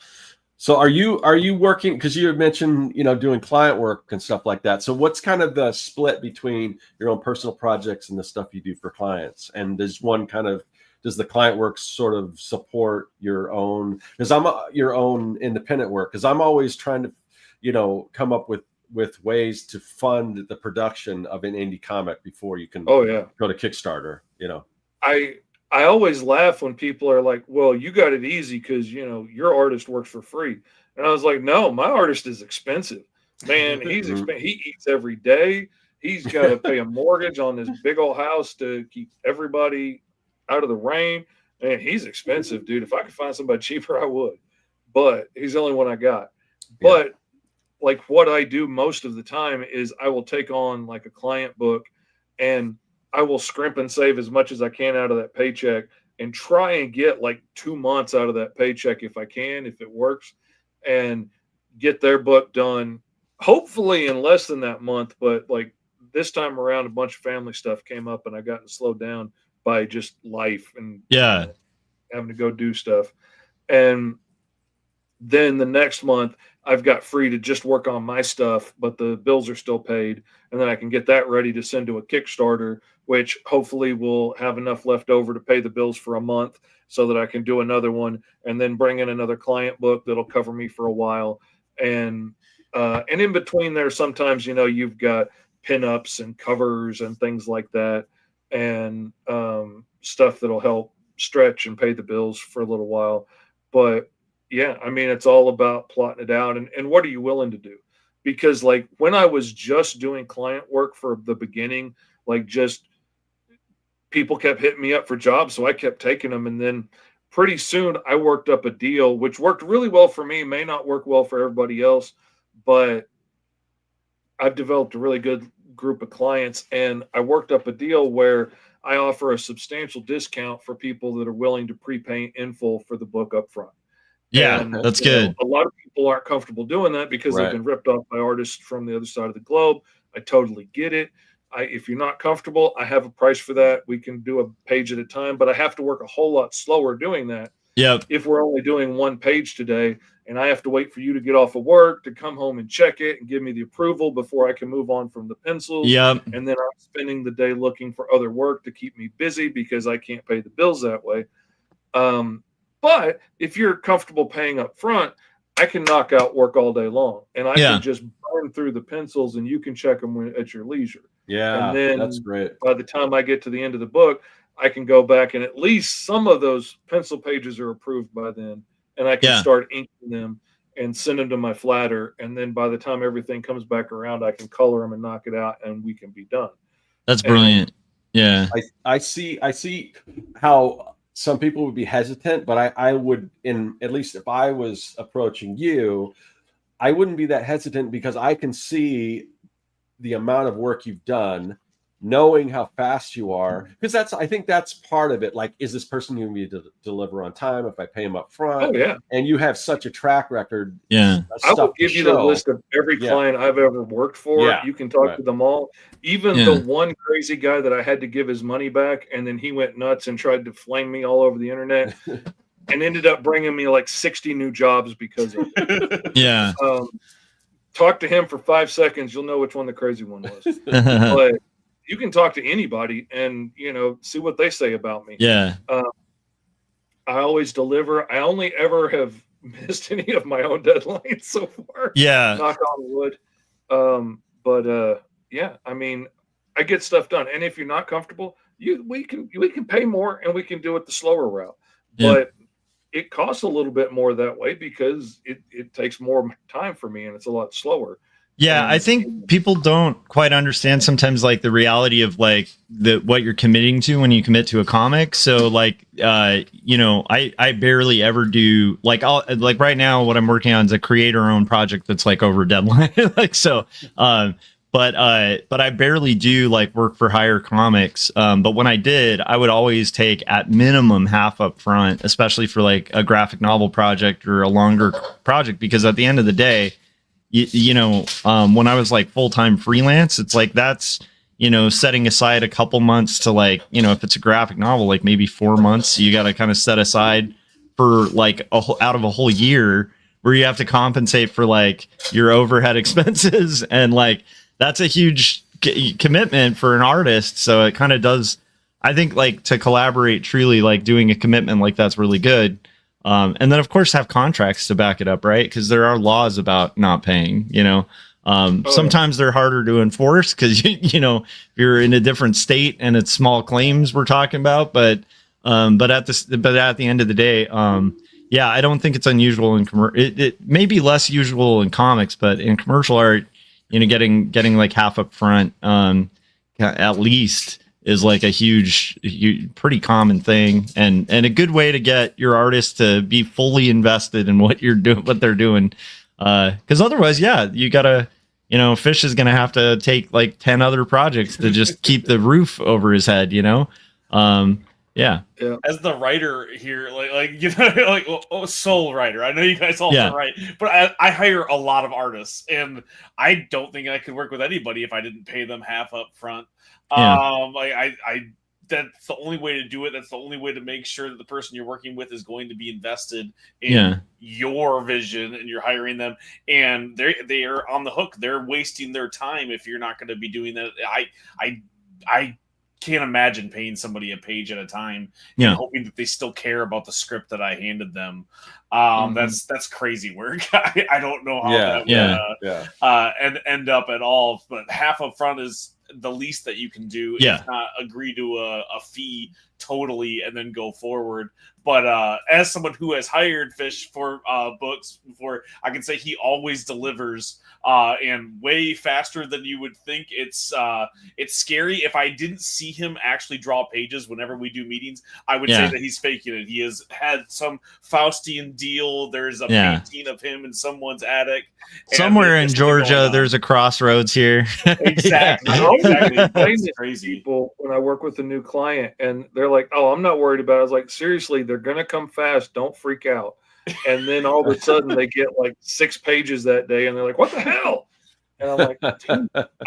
So are you working, because you had mentioned, doing client work and stuff like that. So what's kind of the split between your own personal projects and the stuff you do for clients? And does the client work sort of support your own, your own independent work? Because I'm always trying to, come up with ways to fund the production of an indie comic before you can go to Kickstarter, I always laugh when people are like, well, you got it easy because, your artist works for free. And I was like, no, my artist is expensive. Man, he's he eats every day. He's got to pay a mortgage on this big old house to keep everybody out of the rain. Man, he's expensive, dude. If I could find somebody cheaper, I would. But he's the only one I got. Yeah. But like what I do most of the time is I will take on like a client book, and I will scrimp and save as much as I can out of that paycheck and try and get like 2 months out of that paycheck if I can, if it works, and get their book done, hopefully in less than that month. But like this time around, a bunch of family stuff came up and I got slowed down by just life and having to go do stuff. And then the next month I've got free to just work on my stuff, but the bills are still paid. And then I can get that ready to send to a Kickstarter, which hopefully will have enough left over to pay the bills for a month so that I can do another one and then bring in another client book that'll cover me for a while. And in between there, sometimes, you've got pinups and covers and things like that, and stuff that'll help stretch and pay the bills for a little while. But yeah, I mean, it's all about plotting it out and what are you willing to do? Because like when I was just doing client work for the beginning, like just people kept hitting me up for jobs. So I kept taking them. And then pretty soon I worked up a deal, which worked really well for me, may not work well for everybody else, but I've developed a really good group of clients. And I worked up a deal where I offer a substantial discount for people that are willing to prepay in full for the book up front. Yeah, and, that's good. A lot of people aren't comfortable doing that because they've been ripped off by artists from the other side of the globe. I totally get it. If you're not comfortable, I have a price for that. We can do a page at a time, but I have to work a whole lot slower doing that. Yep. If we're only doing one page today, and I have to wait for you to get off of work to come home and check it and give me the approval before I can move on from the pencils. Yep. And then I'm spending the day looking for other work to keep me busy because I can't pay the bills that way. But if you're comfortable paying up front, I can knock out work all day long, and I can just burn through the pencils, and you can check them at your leisure. Yeah, and then that's great. By the time I get to the end of the book, I can go back and at least some of those pencil pages are approved by then, and I can Yeah. start inking them and send them to my flatter. And then by the time everything comes back around, I can color them and knock it out, and we can be done. That's brilliant. Yeah. I see how some people would be hesitant, but I would, at least if I was approaching you, I wouldn't be that hesitant because I can see the amount of work you've done, knowing how fast you are, because I think that's part of it. Like, is this person going to be to deliver on time if I pay them up front? Oh yeah. And you have such a track record. Yeah. I will give you the list of every Yeah. client I've ever worked for. Yeah. You can talk Right. to them all. Even Yeah. the one crazy guy that I had to give his money back, and then he went nuts and tried to flame me all over the internet and ended up bringing me like 60 new jobs because of it. Yeah. Talk to him for 5 seconds. You'll know which one the crazy one was. But you can talk to anybody and, see what they say about me. Yeah. I always deliver. I only ever have missed any of my own deadlines so far. Yeah. Knock on wood. Yeah, I mean, I get stuff done. And if you're not comfortable, we can pay more and we can do it the slower route. Yeah. But it costs a little bit more that way because it takes more time for me and it's a lot slower. Yeah, I think people don't quite understand sometimes like the reality of like what you're committing to when you commit to a comic. So like I barely ever do like right now what I'm working on is a creator-owned project that's like over deadline. Like so but I barely do like work for hire comics. But when I did, I would always take at minimum half up front, especially for like a graphic novel project or a longer project, because at the end of the day, when I was like full-time freelance, it's like that's, setting aside a couple months to like, if it's a graphic novel, like maybe 4 months, you got to kind of set aside for like out of a whole year where you have to compensate for like your overhead expenses. And like, that's a huge commitment for an artist. So it kind of does, I think like to collaborate truly, like doing a commitment like that's really good. And then of course have contracts to back it up, right? Because there are laws about not paying, sometimes they're harder to enforce because if you're in a different state and it's small claims we're talking about, but at the end of the day, I don't think it's unusual in it may be less usual in comics, but in commercial art, getting like half up front, at least is like a huge, pretty common thing, and a good way to get your artist to be fully invested in what they're doing. Because otherwise, you gotta, Fish is gonna have to take like 10 other projects to just keep the roof over his head. Yeah. As the writer here, sole writer. I know you guys all write, but I hire a lot of artists, and I don't think I could work with anybody if I didn't pay them half up front. That's the only way to do it. That's the only way to make sure that the person you're working with is going to be invested in your vision, and you're hiring them, and they are on the hook. They're wasting their time if you're not going to be doing that. I can't imagine paying somebody a page at a time and hoping that they still care about the script that I handed them. That's crazy work. I don't know how that would and end up at all, but half up front is the least that you can do. If not agree to a fee totally and then go forward. But as someone who has hired Fish for books before, I can say he always delivers and way faster than you would think. It's scary. If I didn't see him actually draw pages whenever we do meetings, I would say that he's faking it. He has had some Faustian deal. There's a painting of him in someone's attic. Somewhere in Georgia, there's a crossroads here. Exactly. That's crazy. People, when I work with a new client and they're like, "Oh, I'm not worried about it." I was like, seriously, they're going to come fast. Don't freak out. And then all of a sudden they get like 6 pages that day and they're like, what the hell? And I'm like,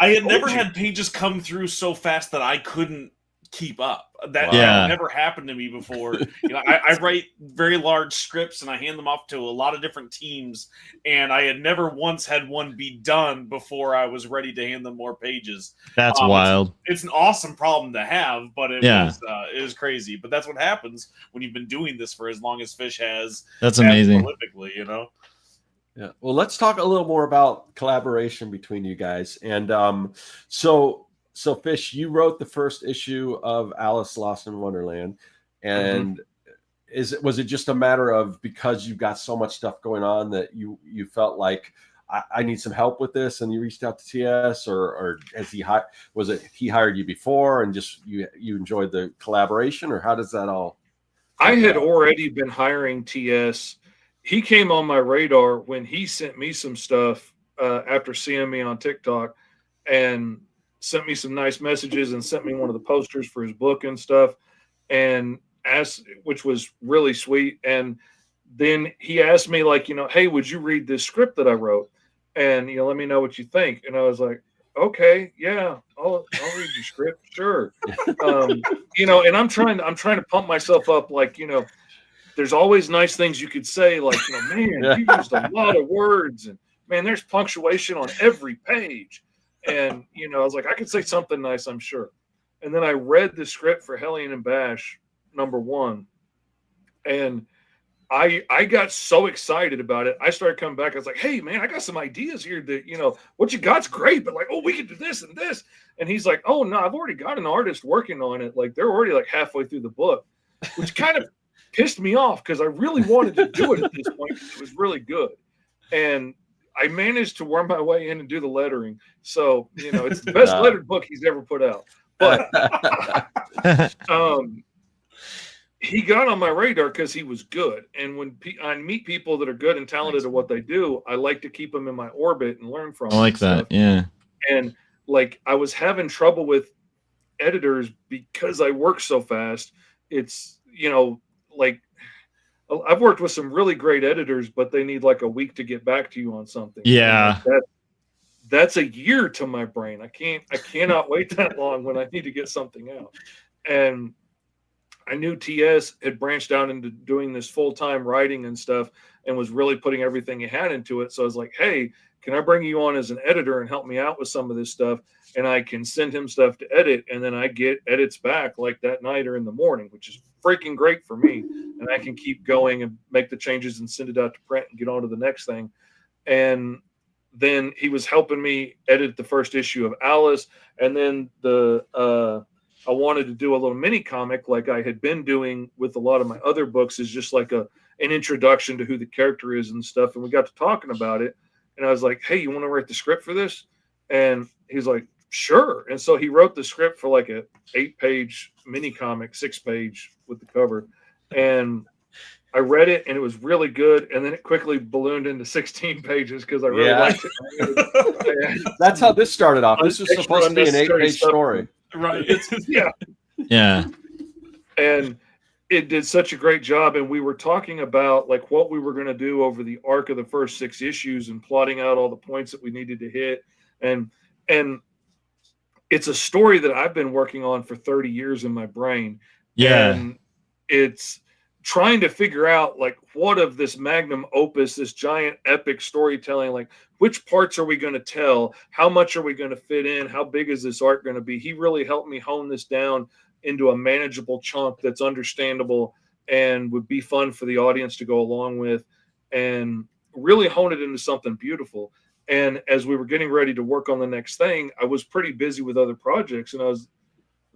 I had never had pages come through so fast that I couldn't keep up. That never happened to me before. I write very large scripts and I hand them off to a lot of different teams, and I had never once had one be done before I was ready to hand them more pages. That's wild. It's an awesome problem to have, but it was crazy. But that's what happens when you've been doing this for as long as Fish has. That's amazing. Prolifically, Yeah. Well, let's talk a little more about collaboration between you guys. And so So Fish, you wrote the first issue of Alice Lost in Wonderland, and was it just a matter of, because you've got so much stuff going on, that you felt like I need some help with this, and you reached out to TS, or has he hired you before and just you enjoyed the collaboration, or how does that all? I had already been hiring TS. He came on my radar when he sent me some stuff after seeing me on TikTok, and sent me some nice messages and sent me one of the posters for his book and stuff, and which was really sweet. And then he asked me, like, hey, would you read this script that I wrote? And, let me know what you think. And I was like, okay, yeah, I'll read your script. Sure. And I'm trying to pump myself up. Like, there's always nice things you could say. Like, man, you used a lot of words, and man, there's punctuation on every page. And, I was like, I could say something nice, I'm sure. And then I read the script for Hellion and Bash #1. And I got so excited about it. I started coming back. I was like, hey, man, I got some ideas here that, what you got's great, but like, oh, we could do this and this. And he's like, oh, no, I've already got an artist working on it. Like, they're already like halfway through the book, which kind of pissed me off, because I really wanted to do it at this point. It was really good. And I managed to worm my way in and do the lettering. So, it's the best lettered book he's ever put out. But he got on my radar because he was good. And when I meet people that are good and talented at what they do, I like to keep them in my orbit and learn from them. I like that. Yeah. And like, I was having trouble with editors because I work so fast. It's, like, I've worked with some really great editors, but they need like a week to get back to you on something. Yeah. That's a year to my brain. I cannot wait that long when I need to get something out. And I knew TS had branched out into doing this full-time writing and stuff, and was really putting everything he had into it. So I was like, hey, can I bring you on as an editor and help me out with some of this stuff? And I can send him stuff to edit, and then I get edits back like that night or in the morning, which is freaking great for me. And I can keep going and make the changes and send it out to print and get on to the next thing. And then he was helping me edit the first issue of Alice. And then I wanted to do a little mini comic like I had been doing with a lot of my other books, is just like an introduction to who the character is and stuff. And we got to talking about it, and I was like, hey, you want to write the script for this? And he's like, sure. And so he wrote the script for like a 8-page mini comic, 6-page with the cover. And I read it, and it was really good. And then it quickly ballooned into 16 pages because I really liked it. That's how this started off. This was supposed to be an 8-page story. Right. Yeah. And it did such a great job. And we were talking about like what we were going to do over the arc of the first 6 issues, and plotting out all the points that we needed to hit. And it's a story that I've been working on for 30 years in my brain. Yeah. And it's trying to figure out like, what of this magnum opus, this giant epic storytelling, like which parts are we going to tell? How much are we going to fit in? How big is this arc going to be? He really helped me hone this down into a manageable chunk that's understandable and would be fun for the audience to go along with, and really hone it into something beautiful. And as we were getting ready to work on the next thing, I was pretty busy with other projects, and I was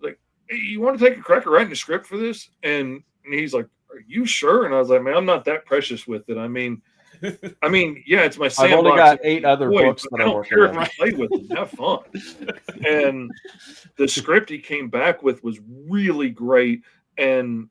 like, hey, you want to take a crack at writing a script for this? And he's like, are you sure? And I was like, man, I'm not that precious with it. I mean, yeah, it's my sandbox. I've only got 8 other books that I'm working on. I don't care if you play with them. Have fun. And the script he came back with was really great, and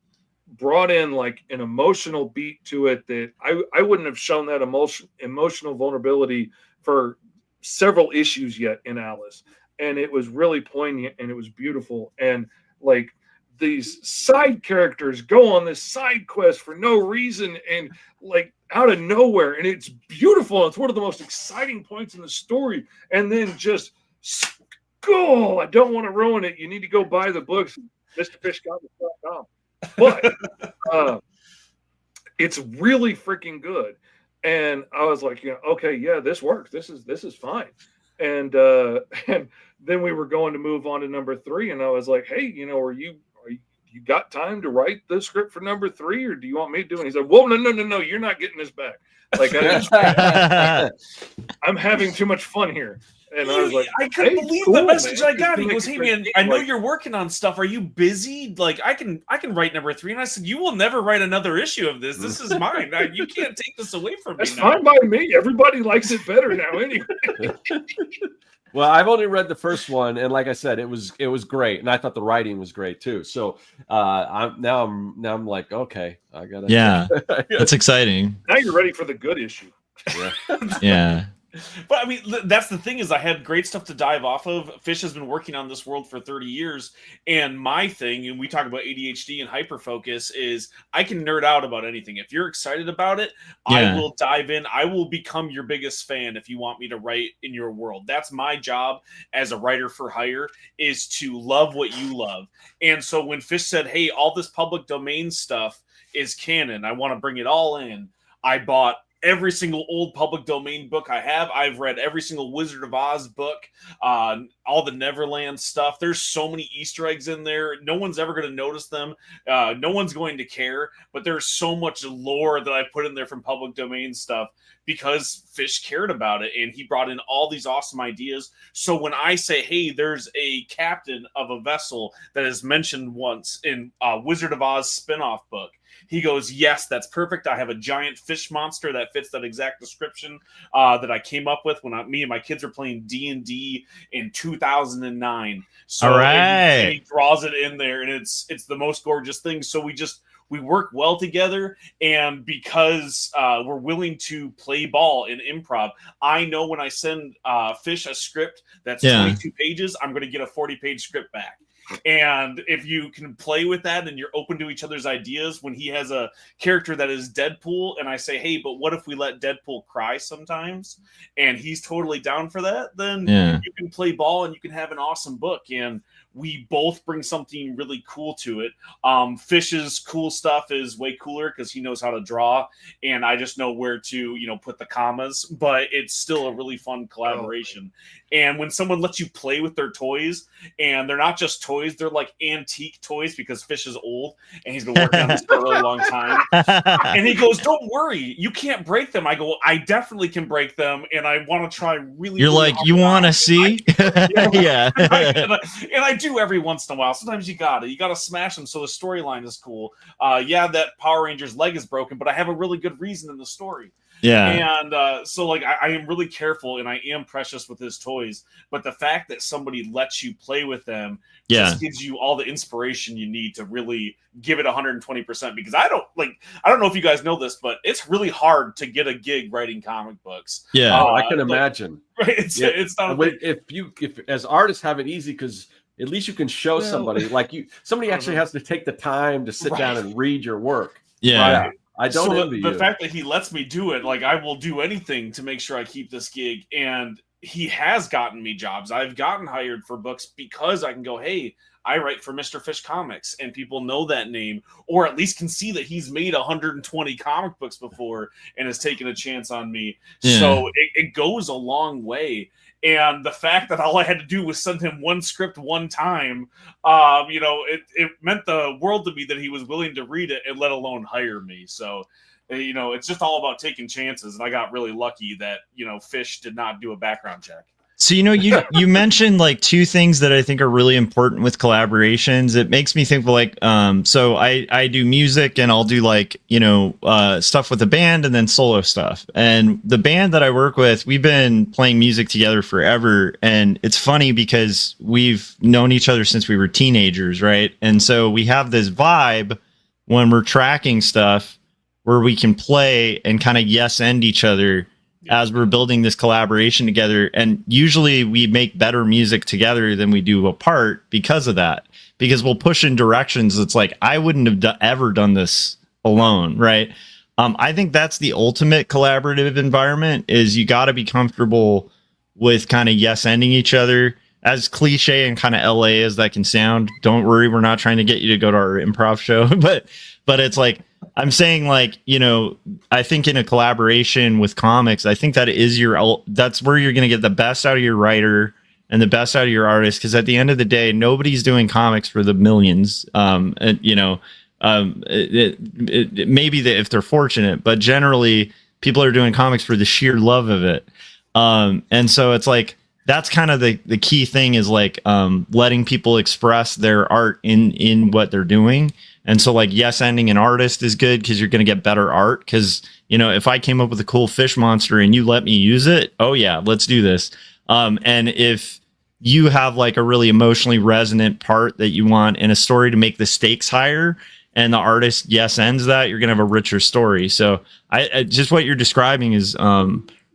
brought in like an emotional beat to it that I wouldn't have shown that emotional vulnerability for several issues yet in Alice. And it was really poignant, and it was beautiful. And like, these side characters go on this side quest for no reason, and like out of nowhere, and it's beautiful. It's one of the most exciting points in the story. And then just go. I don't want to ruin it. You need to go buy the books, MrFishComics.com. But it's really freaking good. And I was like, okay, yeah, this works. This is fine. And then we were going to move on to #3, and I was like, hey, you got time to write the script for #3, or do you want me to do it? And he said, well, no, you're not getting this back. Like, I'm having too much fun here. And I was like, I couldn't hey, believe cool, the message man. I got. He It's goes, like- "Hey man, I know like- you're working on stuff. Are you busy? Like, I can write number 3." And I said, "You will never write another issue of this. This is mine. You can't take this away from me." That's now." fine by me. Everybody likes it better now, anyway. Well, I've only read the first one, and like I said, it was great, and I thought the writing was great too. So I'm like, okay, I gotta. Yeah, that's exciting. Now you're ready for the good issue. Yeah. Yeah. But I mean, that's the thing is I had great stuff to dive off of. Fish has been working on this world for 30 years. And my thing, and we talk about ADHD and hyperfocus, is I can nerd out about anything. If you're excited about it, I will dive in. I will become your biggest fan if you want me to write in your world. That's my job as a writer for hire, is to love what you love. And so when Fish said, hey, all this public domain stuff is canon, I want to bring it all in, I bought every single old public domain book I have. I've read every single Wizard of Oz book, all the Neverland stuff. There's so many Easter eggs in there. No one's ever going to notice them. No one's going to care. But there's so much lore that I put in there from public domain stuff because Fish cared about it, and he brought in all these awesome ideas. So when I say, hey, there's a captain of a vessel that is mentioned once in Wizard of Oz spinoff book, he goes, yes, that's perfect. I have a giant fish monster that fits that exact description that I came up with when me and my kids are playing D&D in 2009. So all right. and he draws it in there, and it's the most gorgeous thing. So we work well together, and because we're willing to play ball in improv, I know when I send Fish a script that's 22 pages, I'm going to get a 40-page script back. And if you can play with that and you're open to each other's ideas, when he has a character that is Deadpool and I say, hey, but what if we let Deadpool cry sometimes? And he's totally down for that, then you can play ball and you can have an awesome book. And we both bring something really cool to it. Fish's cool stuff is way cooler because he knows how to draw, and I just know where to, put the commas, but it's still a really fun collaboration. And when someone lets you play with their toys, and they're not just toys, they're like antique toys because Fish is old and he's been working on this for a really long time. And he goes, don't worry, you can't break them. I go, I definitely can break them, and I want to try really. You're really like, you want to see? Yeah. And I do every once in a while. Sometimes you gotta smash them so the storyline is cool. That Power Ranger's leg is broken, but I have a really good reason in the story. Yeah. And so like I am really careful, and I am precious with his toys, but the fact that somebody lets you play with them just gives you all the inspiration you need to really give it 120%. Because I don't know if you guys know this, but it's really hard to get a gig writing comic books. Yeah, I can imagine. Right? It's not if as artists have it easy because at least you can show somebody somebody actually has to take the time to sit down and read your work. Yeah. Right? I don't envy the you. fact that he lets me do it, like I will do anything to make sure I keep this gig. And he has gotten me jobs. I've gotten hired for books because I can go, hey, I write for Mr. Fish Comics, and people know that name, or at least can see that he's made 120 comic books before and has taken a chance on me. Yeah. So it goes a long way. And the fact that all I had to do was send him one script one time, it meant the world to me that he was willing to read it and let alone hire me. So, it's just all about taking chances. And I got really lucky that, Fish did not do a background check. So, you mentioned like two things that I think are really important with collaborations. It makes me think so I do music, and I'll do stuff with the band and then solo stuff. And the band that I work with, we've been playing music together forever. And it's funny because we've known each other since we were teenagers, right? And so we have this vibe when we're tracking stuff where we can play and kind of end each other as we're building this collaboration together. And usually we make better music together than we do apart because of that, because we'll push in directions that's like, I wouldn't have ever done this alone, right? I think that's the ultimate collaborative environment, is you got to be comfortable with kind of ending each other. As cliche and kind of LA as that can sound, don't worry, we're not trying to get you to go to our improv show, but it's like, I'm saying I think in a collaboration with comics, I think that that's where you're going to get the best out of your writer and the best out of your artist. Because at the end of the day, nobody's doing comics for the millions. Maybe if they're fortunate, but generally people are doing comics for the sheer love of it. And so it's like, that's kind of the key thing is like letting people express their art in what they're doing. And so like yes ending an artist is good because you're going to get better art. Because, you know, if I came up with a cool fish monster and you let me use it, oh yeah, let's do this. And if you have like a really emotionally resonant part that you want in a story to make the stakes higher, and the artist yes ends that, you're going to have a richer story. So I just what you're describing is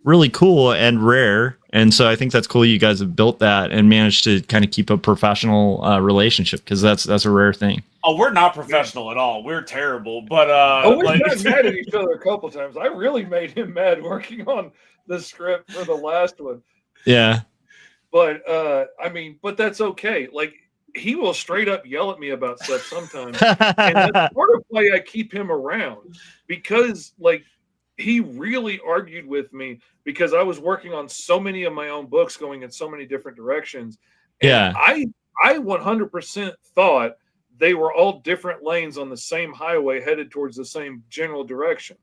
really cool and rare. And so I think that's cool you guys have built that and managed to kind of keep a professional relationship, because that's a rare thing. Oh, we're not professional at all. We're terrible. But we've gotten mad at each other a couple times. I really made him mad working on the script for the last one. Yeah. But I mean, but that's okay. Like, he will straight up yell at me about stuff sometimes. And that's part of why I keep him around, because like he really argued with me because I was working on so many of my own books going in so many different directions. And Yeah. I 100% thought they were all different lanes on the same highway headed towards the same general direction.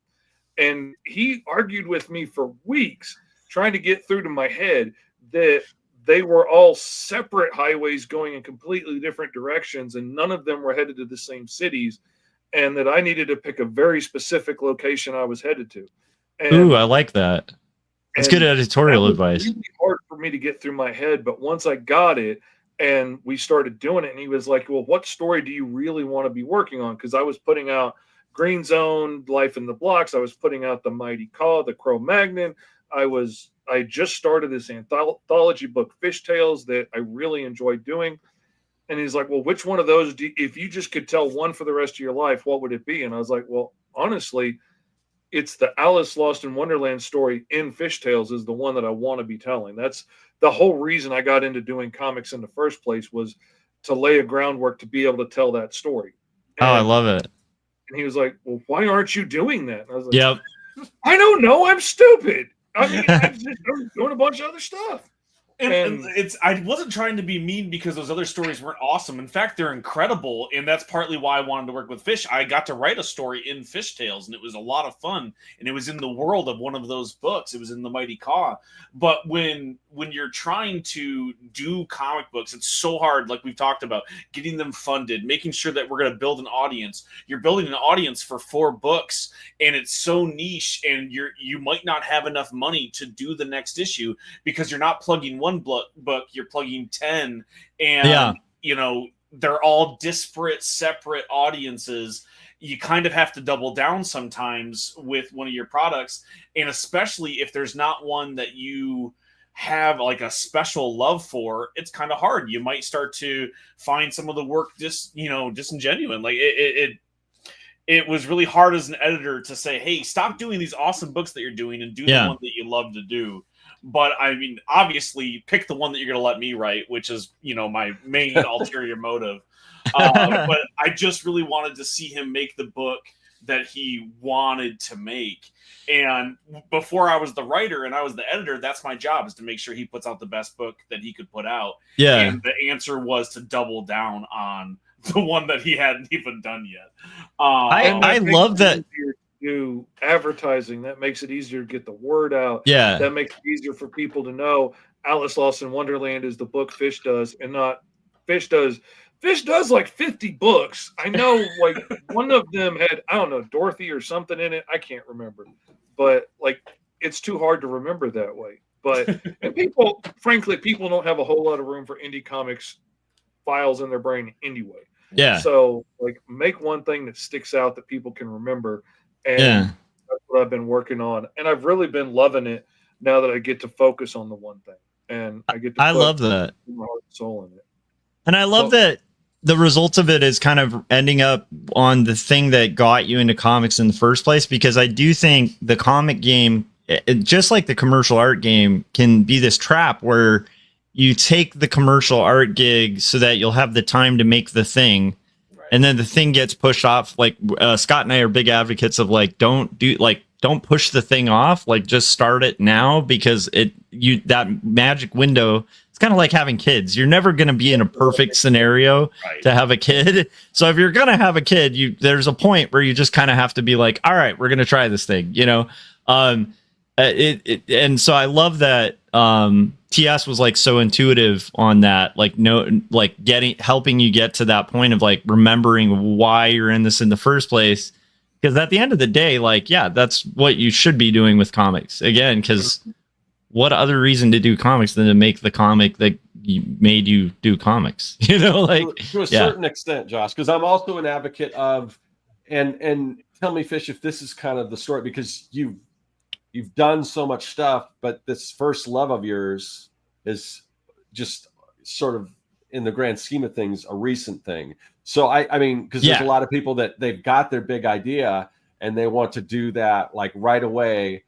And he argued with me for weeks trying to get through to my head that they were all separate highways going in completely different directions, and none of them were headed to the same cities, and that I needed to pick a very specific location I was headed to. And, Ooh, I like that. It's good editorial advice. Really hard for me to get through my head, but once I got it and we started doing it, and he was like, well, what story do you really want to be working on? Because I was putting out Green Zone, Life in the Blocks. I was putting out The Mighty Caw, The Cro-Magnon. I just started this anthology book, Fish Tales, that I really enjoyed doing. And he's like, well, which one of those, if you just could tell one for the rest of your life, what would it be? And I was like, well, honestly, it's the Alice Lost in Wonderland story in Fish Tales is the one that I want to be telling. That's the whole reason I got into doing comics in the first place, was to lay a groundwork to be able to tell that story. And, I love it. And he was like, well, why aren't you doing that? And I was like, Yep. I don't know. I'm stupid. I mean, I'm doing a bunch of other stuff. And I wasn't trying to be mean because those other stories weren't awesome. In fact, they're incredible, and that's partly why I wanted to work with Fish. I got to write a story in Fish Tales, and it was a lot of fun. And it was in the world of one of those books. It was in The Mighty Caw. But when you're trying to do comic books, it's so hard. Like we've talked about, getting them funded, making sure that we're going to build an audience. You're building an audience for 4 books, and it's so niche, and you might not have enough money to do the next issue because you're not plugging one book, you're plugging 10, and you know, they're all disparate, separate audiences. You kind of have to double down sometimes with one of your products, and especially if there's not one that you have like a special love for, it's kind of hard. You might start to find some of the work disingenuine. Like it was really hard as an editor to say, hey, stop doing these awesome books that you're doing and do the one that you love to do. But I mean, obviously, pick the one that you're going to let me write, which is, you know, my main ulterior motive. But I just really wanted to see him make the book that he wanted to make. And before I was the writer and I was the editor, that's my job, is to make sure he puts out the best book that he could put out. Yeah. And the answer was to double down on the one that he hadn't even done yet. I love that. Do advertising that makes it easier to get the word out. Yeah, that makes it easier for people to know Alice Lost in Wonderland is the book Fish does, and not Fish does. Fish does like 50 books. I know, like one of them had, I don't know, Dorothy or something in it. I can't remember, but like it's too hard to remember that way. But and people, frankly, people don't have a whole lot of room for indie comics files in their brain anyway. Yeah. So like, make one thing that sticks out that people can remember. And that's what I've been working on. And I've really been loving it now that I get to focus on the one thing. And I get to I love that. My heart and soul in it. And I love that the results of it is kind of ending up on the thing that got you into comics in the first place, because I do think the comic game, just like the commercial art game, can be this trap where you take the commercial art gig so that you'll have the time to make the thing. And then the thing gets pushed off. Like Scott and I are big advocates of like, don't push the thing off. Like, just start it now, because that magic window. It's kind of like having kids. You're never going to be in a perfect scenario to have a kid. So if you're going to have a kid, there's a point where you just kind of have to be like, all right, we're going to try this thing, you know? And so I love that TS was like so intuitive on that, like helping you get to that point of like remembering why you're in this in the first place. Because at the end of the day, like, yeah, that's what you should be doing with comics again. Because what other reason to do comics than to make the comic that made you do comics? You know, like to a certain extent, Josh. Because I'm also an advocate of, and tell me, Fish, if this is kind of the story, because you've done so much stuff, but this first love of yours is just sort of, in the grand scheme of things, a recent thing. So I mean, because there's a lot of people that they've got their big idea and they want to do that like right away.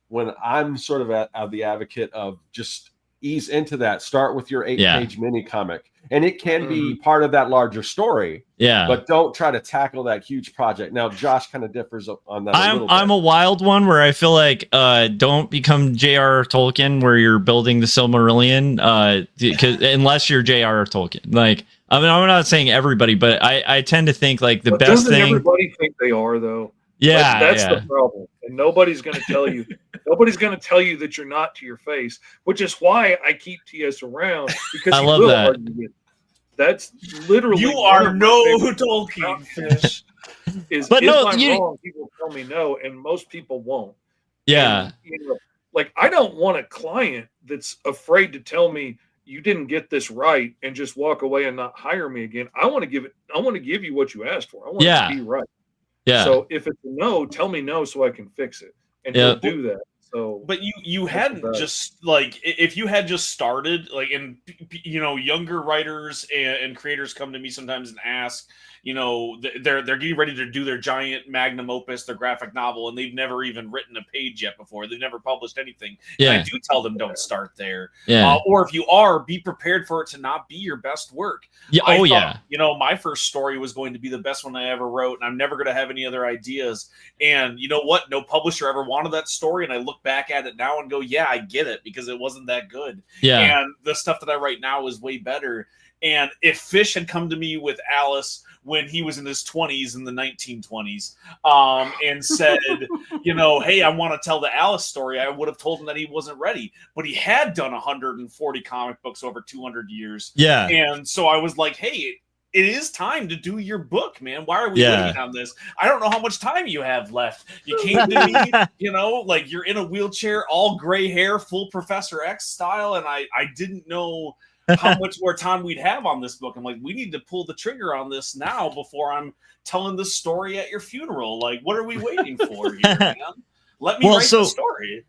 When I'm sort of the advocate of just ease into that, start with your 8-page mini comic, and it can be part of that larger story. Yeah, but don't try to tackle that huge project. Now, Josh kind of differs on that. I'm a wild one where I feel like don't become J.R.R. Tolkien, where you're building the Silmarillion, unless you're J.R.R. Tolkien. Like, I mean, I'm not saying everybody, but I tend to think like the best thing. Everybody think they are though. Yeah, that's the problem, and nobody's going to tell you. Nobody's going to tell you that you're not to your face, which is why I keep TS around, because I love that. That's literally you are no Tolkien Fish. But no, wrong, people tell me no, and most people won't. Yeah, and, like I don't want a client that's afraid to tell me you didn't get this right and just walk away and not hire me again. I want to give you what you asked for. I want it to be right. Yeah. So if it's a no, tell me no so I can fix it. And he'll do that. So, but you hadn't just like, if you had just started like, and younger writers and creators come to me sometimes and ask, they're getting ready to do their giant magnum opus, their graphic novel, and they've never even written a page yet before. They've never published anything. Yeah. And I do tell them don't start there. Yeah. Or if you are, be prepared for it to not be your best work. Yeah. I thought, my first story was going to be the best one I ever wrote, and I'm never going to have any other ideas. And you know what? No publisher ever wanted that story. And I look back at it now and go, yeah, I get it, because it wasn't that good. Yeah. And the stuff that I write now is way better. And if Fish had come to me with Alice when he was in his 20s in the 1920s and said, hey, I want to tell the Alice story, I would have told him that he wasn't ready. But he had done 140 comic books over 200 years. Yeah. And so I was like, hey, it is time to do your book, man. Why are we waiting on this? I don't know how much time you have left. You came to me, like you're in a wheelchair, all gray hair, full Professor X style. And I didn't know how much more time we'd have on this book. I'm like, we need to pull the trigger on this now before I'm telling this story at your funeral. Like, what are we waiting for here, man? Let me write the story.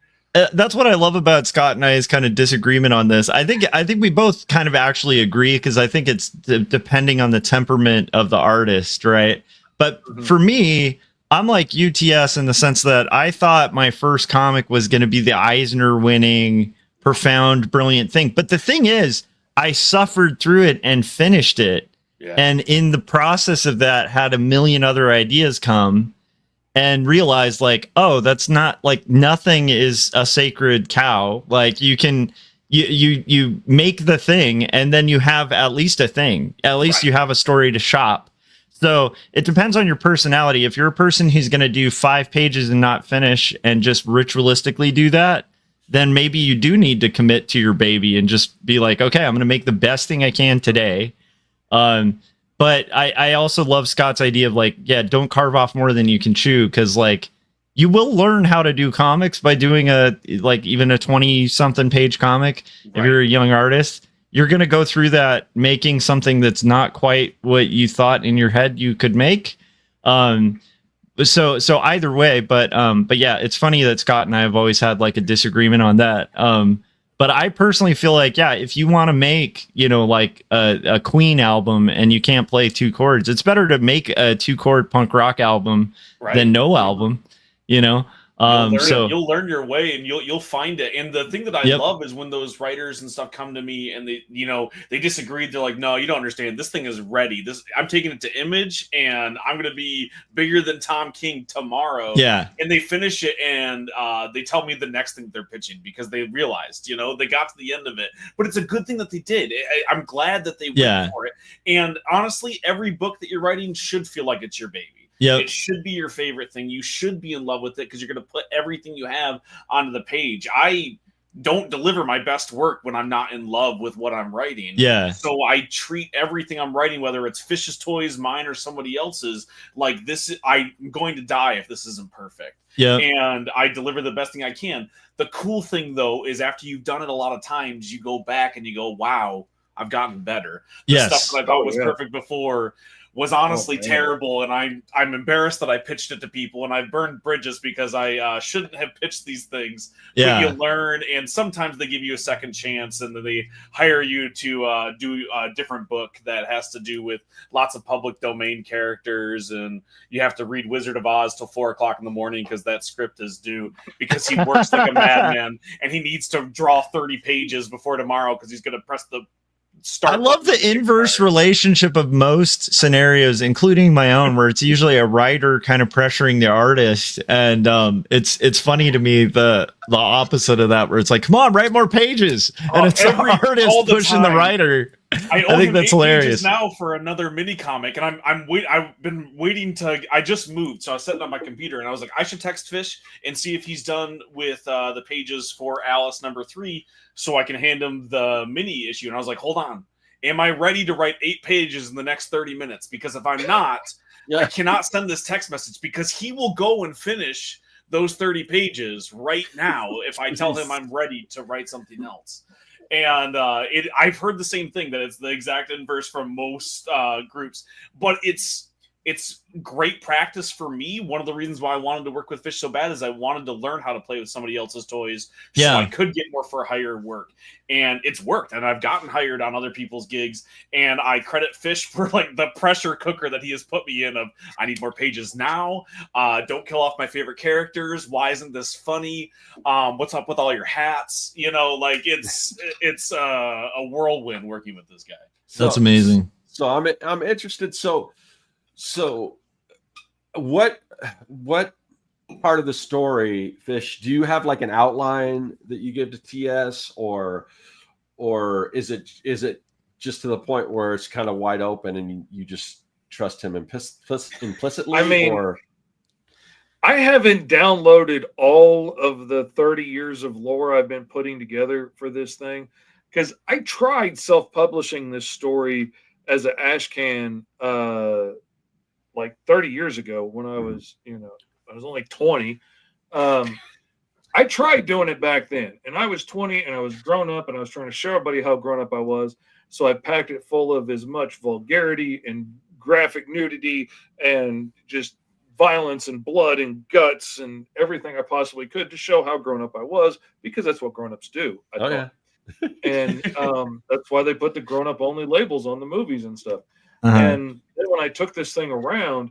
That's what I love about Scott and I's kind of disagreement on this. I think we both kind of actually agree, because I think it's depending on the temperament of the artist, right? But for me, I'm like UTS in the sense that I thought my first comic was going to be the Eisner winning, profound, brilliant thing. But the thing is, I suffered through it and finished it. Yeah. And in the process of that, had a million other ideas come and realized like, oh, that's not like, nothing is a sacred cow. Like you make the thing and then you have at least a thing. At least you have a story to shop. So it depends on your personality. If you're a person who's going to do 5 pages and not finish and just ritualistically do that, then maybe you do need to commit to your baby and just be like, okay, I'm going to make the best thing I can today. But I also love Scott's idea of like, yeah, don't carve off more than you can chew. Cause like you will learn how to do comics by doing even a 20 something page comic. Right. If you're a young artist, you're going to go through that making something that's not quite what you thought in your head you could make. So either way, but yeah, it's funny that Scott and I have always had like a disagreement on that. But I personally feel like, yeah, if you want to make, like a Queen album and you can't play 2 chords, it's better to make a 2-chord punk rock album than no album, You'll learn your way and you'll find it. And the thing that I love is when those writers and stuff come to me and they disagree. They're like, no, you don't understand. This thing is ready. I'm taking it to Image and I'm going to be bigger than Tom King tomorrow. Yeah. And they finish it and they tell me the next thing they're pitching because they realized, they got to the end of it. But it's a good thing that they did. I'm glad that they went for it. And honestly, every book that you're writing should feel like it's your baby. Yep. It should be your favorite thing. You should be in love with it because you're going to put everything you have onto the page. I don't deliver my best work when I'm not in love with what I'm writing. Yeah. So I treat everything I'm writing, whether it's Fish's toys, mine, or somebody else's, like this. I'm going to die if this isn't perfect. Yeah. And I deliver the best thing I can. The cool thing, though, is after you've done it a lot of times, you go back and you go, wow, I've gotten better. The Yes. stuff that I thought was perfect before was honestly terrible, and I'm embarrassed that I pitched it to people, and I burned bridges because I shouldn't have pitched these things. Yeah. But you learn, and sometimes they give you a second chance, and then they hire you to do a different book that has to do with lots of public domain characters, and you have to read Wizard of Oz till 4:00 in the morning because that script is due, because he works like a madman, and he needs to draw 30 pages before tomorrow because he's going to press the start. I love the inverse relationship of most scenarios, including my own, where it's usually a writer kind of pressuring the artist, and it's funny to me the opposite of that, where it's like, come on, write more pages, and it's the artist pushing the writer. I think that's hilarious now for another mini comic, and I've been waiting to. I just moved, so I was sitting on my computer, and I was like, I should text Fish and see if he's done with the pages for Alice #3, so I can hand him the mini issue. And I was like, hold on, am I ready to write 8 pages in the next 30 minutes? Because if I'm not, I cannot send this text message, because he will go and finish those 30 pages right now if I tell him I'm ready to write something else. And I've heard the same thing, that it's the exact inverse from most groups, but it's great practice for me. One of the reasons why I wanted to work with Fish so bad is I wanted to learn how to play with somebody else's toys, so I could get more for hire work. And it's worked, and I've gotten hired on other people's gigs, and I credit Fish for like the pressure cooker that he has put me in of, I need more pages now, don't kill off my favorite characters, why isn't this funny, what's up with all your hats, like it's a whirlwind working with this guy. That's amazing. So I'm interested. So what part of the story, Fish, do you have like an outline that you give to TS, or is it just to the point where it's kind of wide open and you just trust him implicitly? I mean, I haven't downloaded all of the 30 years of lore I've been putting together for this thing, because I tried self-publishing this story as an ashcan like 30 years ago when I was, I was only 20. I tried doing it back then, and I was 20 and I was grown up, and I was trying to show everybody how grown up I was. So I packed it full of as much vulgarity and graphic nudity and just violence and blood and guts and everything I possibly could to show how grown up I was, because that's what grown-ups do. And that's why they put the grown-up only labels on the movies and stuff. And then when I took this thing around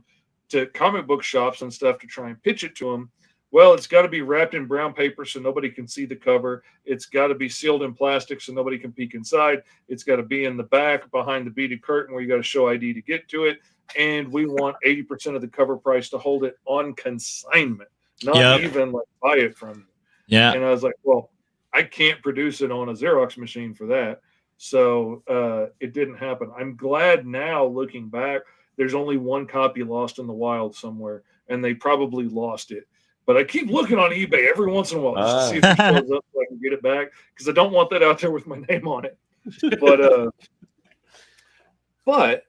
to comic book shops and stuff to try and pitch it to them, well, it's got to be wrapped in brown paper so nobody can see the cover. It's got to be sealed in plastic so nobody can peek inside. It's got to be in the back behind the beaded curtain where you got to show ID to get to it. And we want 80% of the cover price to hold it on consignment, not even like buy it from you. Yeah. And I was like, well, I can't produce it on a Xerox machine for that. So it didn't happen. I'm glad now, looking back, there's only one copy lost in the wild somewhere, and they probably lost it. But I keep looking on eBay every once in a while just to see if it shows up so I can get it back, because I don't want that out there with my name on it. But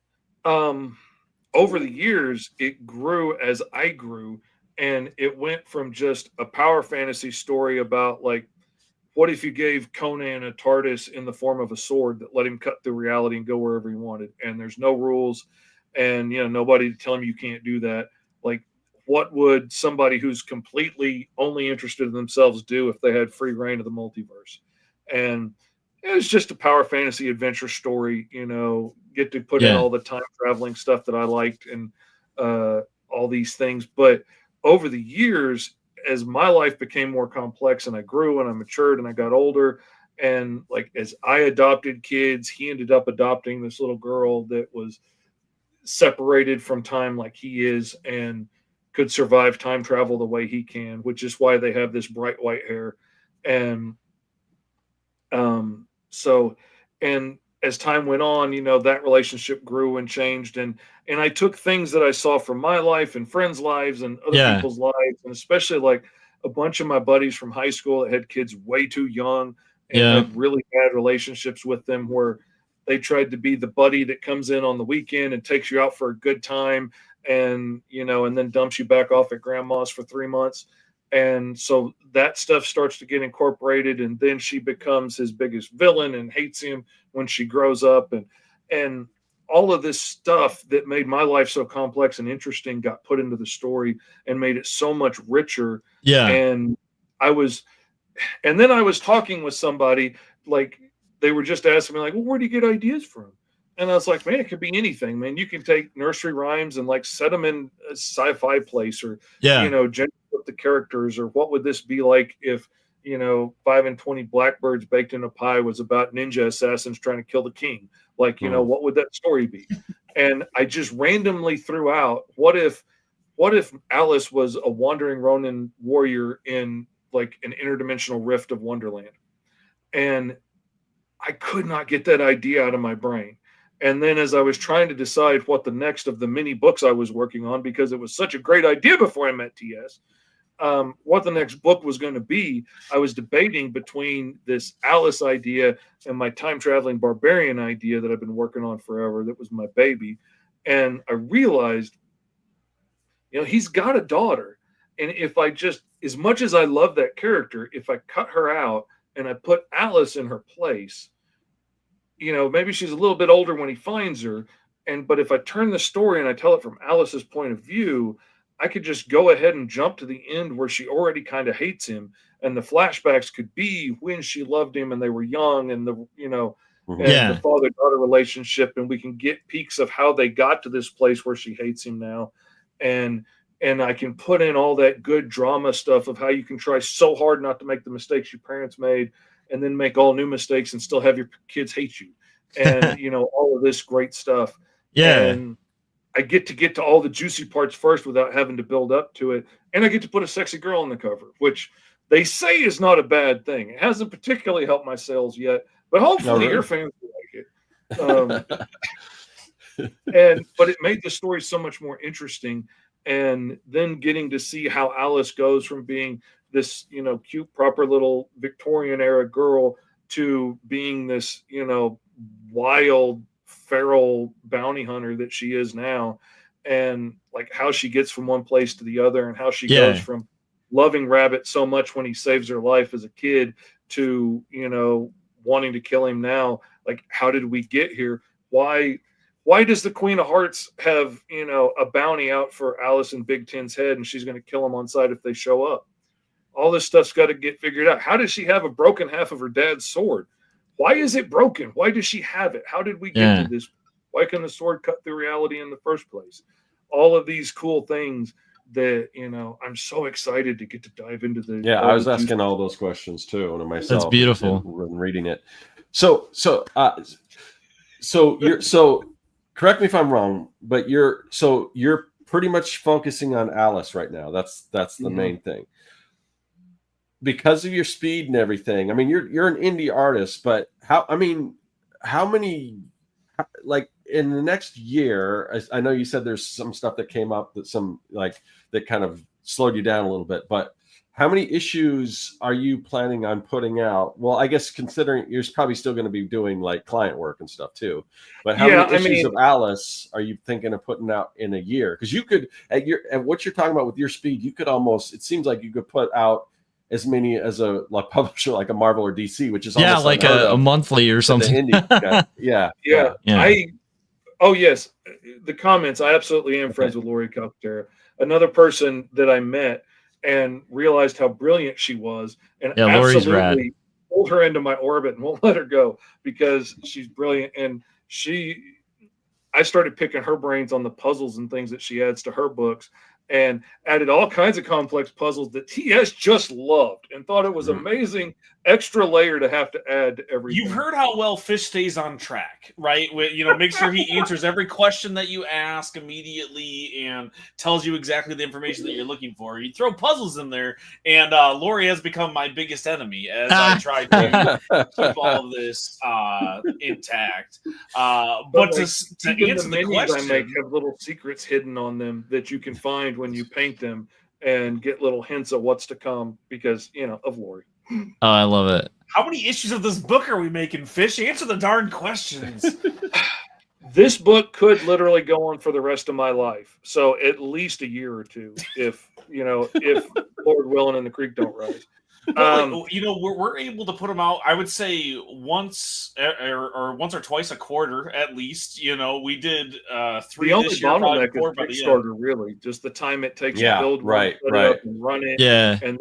over the years, it grew as I grew, and it went from just a power fantasy story about like, what if you gave Conan a TARDIS in the form of a sword that let him cut through reality and go wherever he wanted? And there's no rules, and nobody to tell him you can't do that. Like, what would somebody who's completely only interested in themselves do if they had free reign of the multiverse? And it was just a power fantasy adventure story. Get to put in all the time traveling stuff that I liked and all these things. But over the years, as my life became more complex and I grew and I matured and I got older, and like as I adopted kids, he ended up adopting this little girl that was separated from time like he is and could survive time travel the way he can, which is why they have this bright white hair. And and as time went on, that relationship grew and changed. And I took things that I saw from my life and friends' lives and other people's lives, and especially like, a bunch of my buddies from high school that had kids way too young and Yeah. had really bad relationships with them, where they tried to be the buddy that comes in on the weekend and takes you out for a good time, and and then dumps you back off at grandma's for 3 months. And so that stuff starts to get incorporated, and then she becomes his biggest villain and hates him when she grows up, and all of this stuff that made my life so complex and interesting got put into the story and made it so much richer. Yeah. And then I was talking with somebody, like, they were just asking me, like, well, where do you get ideas from? And I was like, man, it could be anything, man. You can take nursery rhymes and like set them in a sci-fi place, or gender flip the characters, or what would this be like if 5 and 20 blackbirds baked in a pie was about ninja assassins trying to kill the king? Like, what would that story be? And I just randomly threw out, what if Alice was a wandering Ronin warrior in like an interdimensional rift of Wonderland? And I could not get that idea out of my brain. And then as I was trying to decide what the next of the many books I was working on, because it was such a great idea before I met TS, what the next book was going to be, I was debating between this Alice idea and my time-traveling barbarian idea that I've been working on forever, that was my baby. And I realized, he's got a daughter. And if I just, as much as I love that character, if I cut her out and I put Alice in her place, maybe she's a little bit older when he finds her. But if I turn the story and I tell it from Alice's point of view, I could just go ahead and jump to the end where she already kind of hates him. And the flashbacks could be when she loved him and they were young, and the father-daughter relationship. And we can get peeks of how they got to this place where she hates him now. And I can put in all that good drama stuff of how you can try so hard not to make the mistakes your parents made, and then make all new mistakes and still have your kids hate you. And, all of this great stuff. Yeah. And I get to all the juicy parts first without having to build up to it. And I get to put a sexy girl on the cover, which they say is not a bad thing. It hasn't particularly helped my sales yet, but hopefully your fans will like it. But it made the story so much more interesting. And then getting to see how Alice goes from being this, cute, proper little Victorian era girl to being this, wild, feral bounty hunter that she is now, and like how she gets from one place to the other, and how she goes from loving Rabbit so much when he saves her life as a kid to, wanting to kill him now. Like, how did we get here? Why does the Queen of Hearts have, a bounty out for Alice and Big Ten's head, and she's going to kill them on sight if they show up? All this stuff's got to get figured out. How does she have a broken half of her dad's sword? Why is it broken? Why does she have it? How did we get to this? Why can the sword cut through reality in the first place? All of these cool things that, I'm so excited to get to dive into the. Yeah, I was asking all those questions too, and myself. That's beautiful. When reading it. So correct me if I'm wrong, but you're pretty much focusing on Alice right now. That's the main thing. Because of your speed and everything. I mean, you're an indie artist, but how many, like, in the next year, I know you said there's some stuff that came up that kind of slowed you down a little bit, but how many issues are you planning on putting out? Well, I guess considering you're probably still going to be doing like client work and stuff too, but how many issues of Alice are you thinking of putting out in a year? Because you could, at what you're talking about with your speed, you could almost, it seems like you could put out as many as a publisher like a Marvel or DC, which is almost like a monthly or something. Yeah. Oh yes, the comments. I absolutely am friends with Lori Calcaterra, another person that I met and realized how brilliant she was, and absolutely pulled her into my orbit and won't let her go because she's brilliant. And I started picking her brains on the puzzles and things that she adds to her books, and added all kinds of complex puzzles that TS just loved and thought it was amazing extra layer to have to add to everything. You've heard how well Fish stays on track, right? Make sure he answers every question that you ask immediately and tells you exactly the information that you're looking for. You throw puzzles in there, and Lori has become my biggest enemy as I try to keep all of this intact. But to answer the question, I make have little secrets hidden on them that you can find when you paint them, and get little hints of what's to come because, of Lori. Oh, I love it. How many issues of this book are we making, Fish? Answer the darn questions. This book could literally go on for the rest of my life. So at least a year or two, if Lord willing and the creek don't rise. We're able to put them out, I would say once or twice a quarter at least. We did 3 the only this year, bottleneck probably 4 is by the end. Kickstarter, really. Just the time it takes to build one, set it up and run it. Yeah. And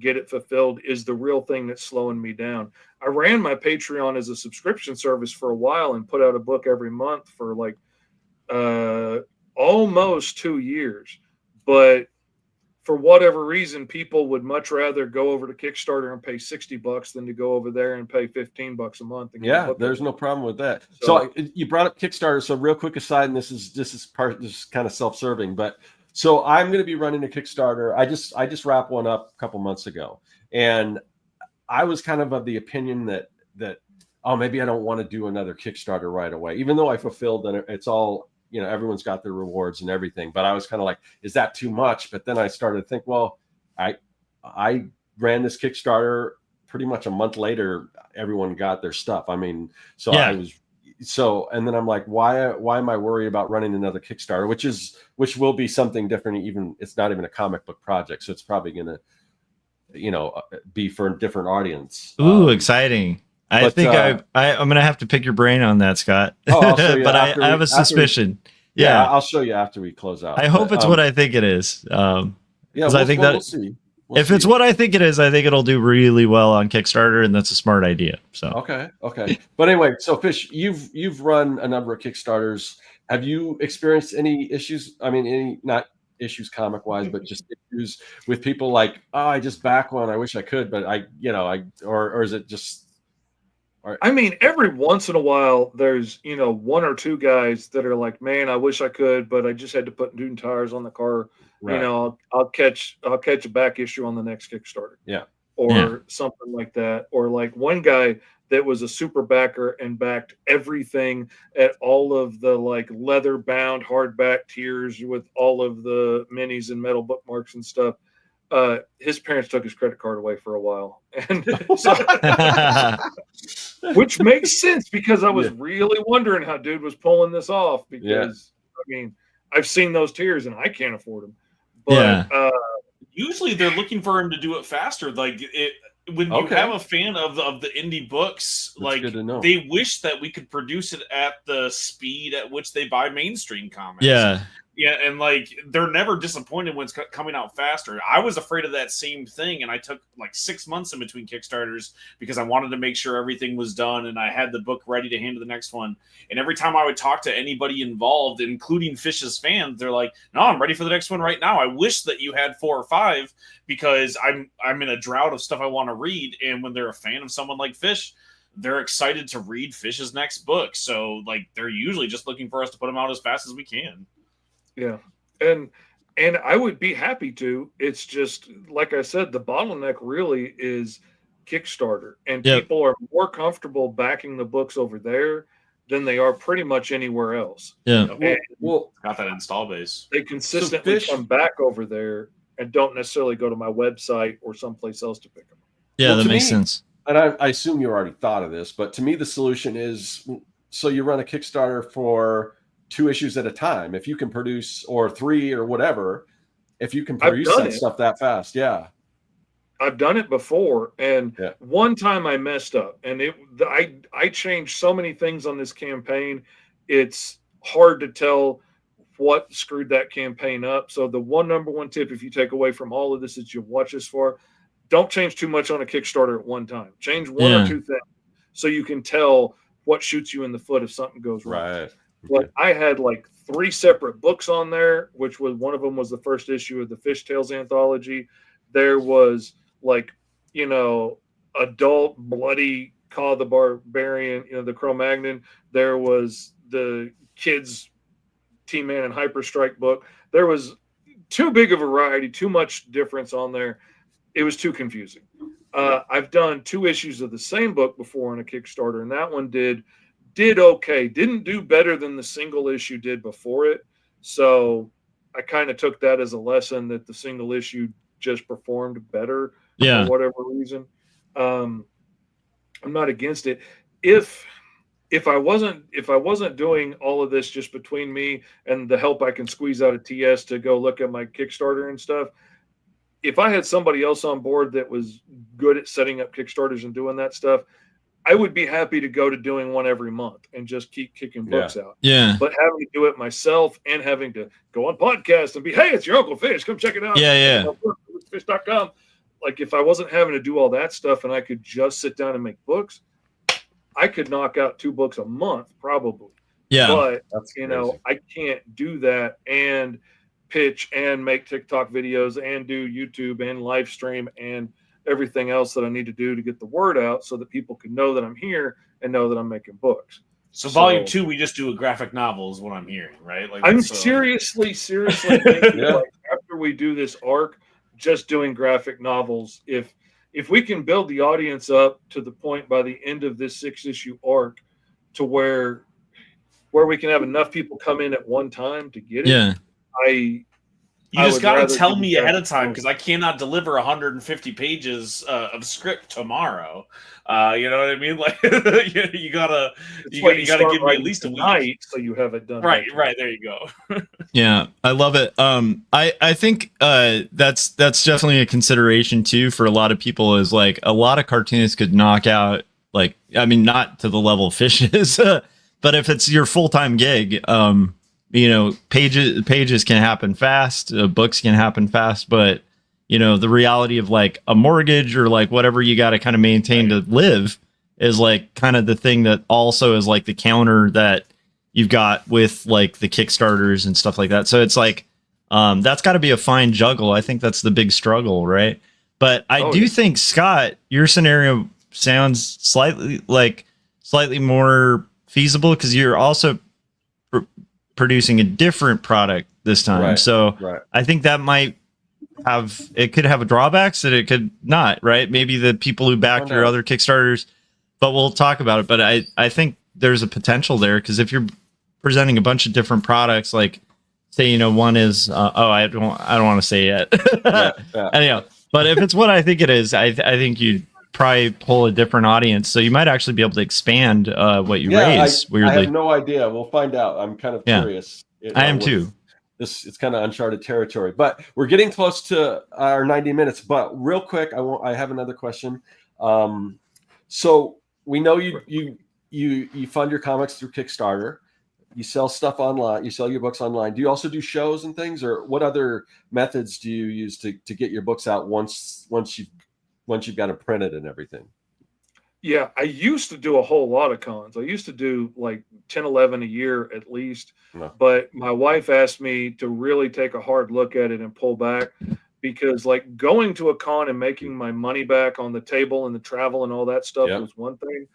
get it fulfilled is the real thing that's slowing me down. I ran my Patreon as a subscription service for a while and put out a book every month for like almost 2 years. But for whatever reason, people would much rather go over to Kickstarter and pay $60 than to go over there and pay $15 a month. And yeah, there's no problem with that. So you brought up Kickstarter. So real quick aside, and this is kind of self-serving, but so I'm going to be running a Kickstarter. I just wrapped one up a couple months ago, and I was kind of the opinion that maybe I don't want to do another Kickstarter right away, even though I fulfilled and it's all, everyone's got their rewards and everything. But I was kind of like, is that too much? But then I started to think, well, I ran this Kickstarter pretty much a month later. Everyone got their stuff. I mean, and then I'm like, why am I worried about running another Kickstarter, which will be something different. Even it's not even a comic book project, so it's probably gonna, be for a different audience. Ooh, exciting! I think I'm gonna have to pick your brain on that, Scott. I'll show you but I have a suspicion. Yeah, I'll show you after we close out. I hope it's what I think it is. I think we'll see. If it's what I think it is, I think it'll do really well on Kickstarter, and that's a smart idea. So okay. But anyway, so Fish, you've run a number of Kickstarters. Have you experienced any issues? I mean, any not issues comic wise, but just issues with people like, oh, I just back one. I wish I could, but or is it just? I mean, every once in a while, there's 1 or 2 guys that are like, man, I wish I could, but I just had to put new tires on the car. Right. I'll catch a back issue on the next Kickstarter. Yeah. Or something like that. Or like one guy that was a super backer and backed everything at all of the like leather bound hardback tiers with all of the minis and metal bookmarks and stuff. His parents took his credit card away for a while, and so, which makes sense because I was really wondering how dude was pulling this off because I mean, I've seen those tiers and I can't afford them. But usually they're looking for him to do it faster. Like when you have a fan of the indie books, that's like they wish that we could produce it at the speed at which they buy mainstream comics. Yeah, and like they're never disappointed when it's coming out faster. I was afraid of that same thing, and I took like 6 months in between Kickstarters because I wanted to make sure everything was done and I had the book ready to hand to the next one. And every time I would talk to anybody involved, including Fish's fans, they're like, "No, I'm ready for the next one right now. I wish that you had 4 or 5 because I'm in a drought of stuff I want to read." And when they're a fan of someone like Fish, they're excited to read Fish's next book. So like they're usually just looking for us to put them out as fast as we can. Yeah. And I would be happy to. It's just, like I said, the bottleneck really is Kickstarter. And people are more comfortable backing the books over there than they are pretty much anywhere else. Yeah. Well, got that install base. They consistently come back over there and don't necessarily go to my website or someplace else to pick them up. Yeah, that makes sense. And I assume you already thought of this, but to me, the solution is, so you run a Kickstarter for 2 issues at a time. If you can produce, or 3 or whatever, if you can produce that stuff that fast. Yeah. I've done it before. And one time I messed up and I changed so many things on this campaign. It's hard to tell what screwed that campaign up. So the number one tip, if you take away from all of this that you've watched this for, don't change too much on a Kickstarter at one time. Change 1 or 2 things so you can tell what shoots you in the foot if something goes wrong. Right. But I had like 3 separate books on there, which was one of them was the first issue of the Fish Tales anthology. There was like, adult bloody Caw the Barbarian, the Cro-Magnon. There was the kids T-Man and Hyper Strike book. There was too big a variety, too much difference on there. It was too confusing. I've done 2 issues of the same book before on a Kickstarter, and that one did okay. Didn't do better than the single issue did before it. So I kind of took that as a lesson that the single issue just performed better Yeah. for whatever reason. I'm not against it. If I wasn't doing all of this just between me and the help I can squeeze out of TS to go look at my Kickstarter and stuff, if I had somebody else on board that was good at setting up Kickstarters and doing that stuff, I would be happy to go to doing one every month and just keep kicking books out. Yeah. But having to do it myself and having to go on podcasts and be, hey, it's your Uncle Fish, come check it out. Yeah. Fish.com. Like if I wasn't having to do all that stuff and I could just sit down and make books, I could knock out 2 books a month probably. Yeah. But That's you know, I can't do that and pitch and make TikTok videos and do YouTube and live stream and everything else that I need to do to get the word out so that people can know that I'm here and know that I'm making books. So volume 2, we just do a graphic novel is what I'm hearing, right? Like I'm seriously thinking like after we do this arc, just doing graphic novels. If we can build the audience up to the point by the end of this 6-issue arc to where we can have enough people come in at one time to get it. Yeah. You just got to tell me ahead of time because I cannot deliver 150 pages of script tomorrow. You know what I mean? Like you gotta give me at least a week, so you have it done. Right. There you go. Yeah, I love it. I think that's definitely a consideration too for a lot of people. Is like a lot of cartoonists could knock out, like, I mean, not to the level of Fish is, but if it's your full-time gig, you know, pages can happen fast, books can happen fast, but you know, the reality of like a mortgage or like whatever you got to kind of maintain to live is like kind of the thing that also is like the counter that you've got with like the Kickstarters and stuff like that. So it's like, that's got to be a fine juggle. I think that's the big struggle, right? But I do think, Scott, your scenario sounds slightly more feasible because you're also producing a different product this time. Right, so right. I think that could have drawbacks that it could not, right? Maybe the people who back your other Kickstarters, but we'll talk about it. But I think there's a potential there because if you're presenting a bunch of different products, like say, you know, one is, I don't want to say yet. Anyhow, but if it's what I think it is, I think you'd probably pull a different audience. So you might actually be able to expand what you raise. Weirdly, I have no idea. We'll find out. I'm kind of curious. I am too. It's kind of uncharted territory, but we're getting close to our 90 minutes. But real quick, I have another question. So we know you fund your comics through Kickstarter. You sell stuff online. You sell your books online. Do you also do shows and things, or what other methods do you use to get your books out once you've got them printed and everything? Yeah, I used to do a whole lot of cons. I used to do like 10, 11 a year at least. No. But my wife asked me to really take a hard look at it and pull back because like going to a con and making my money back on the table and the travel and all that stuff was one thing.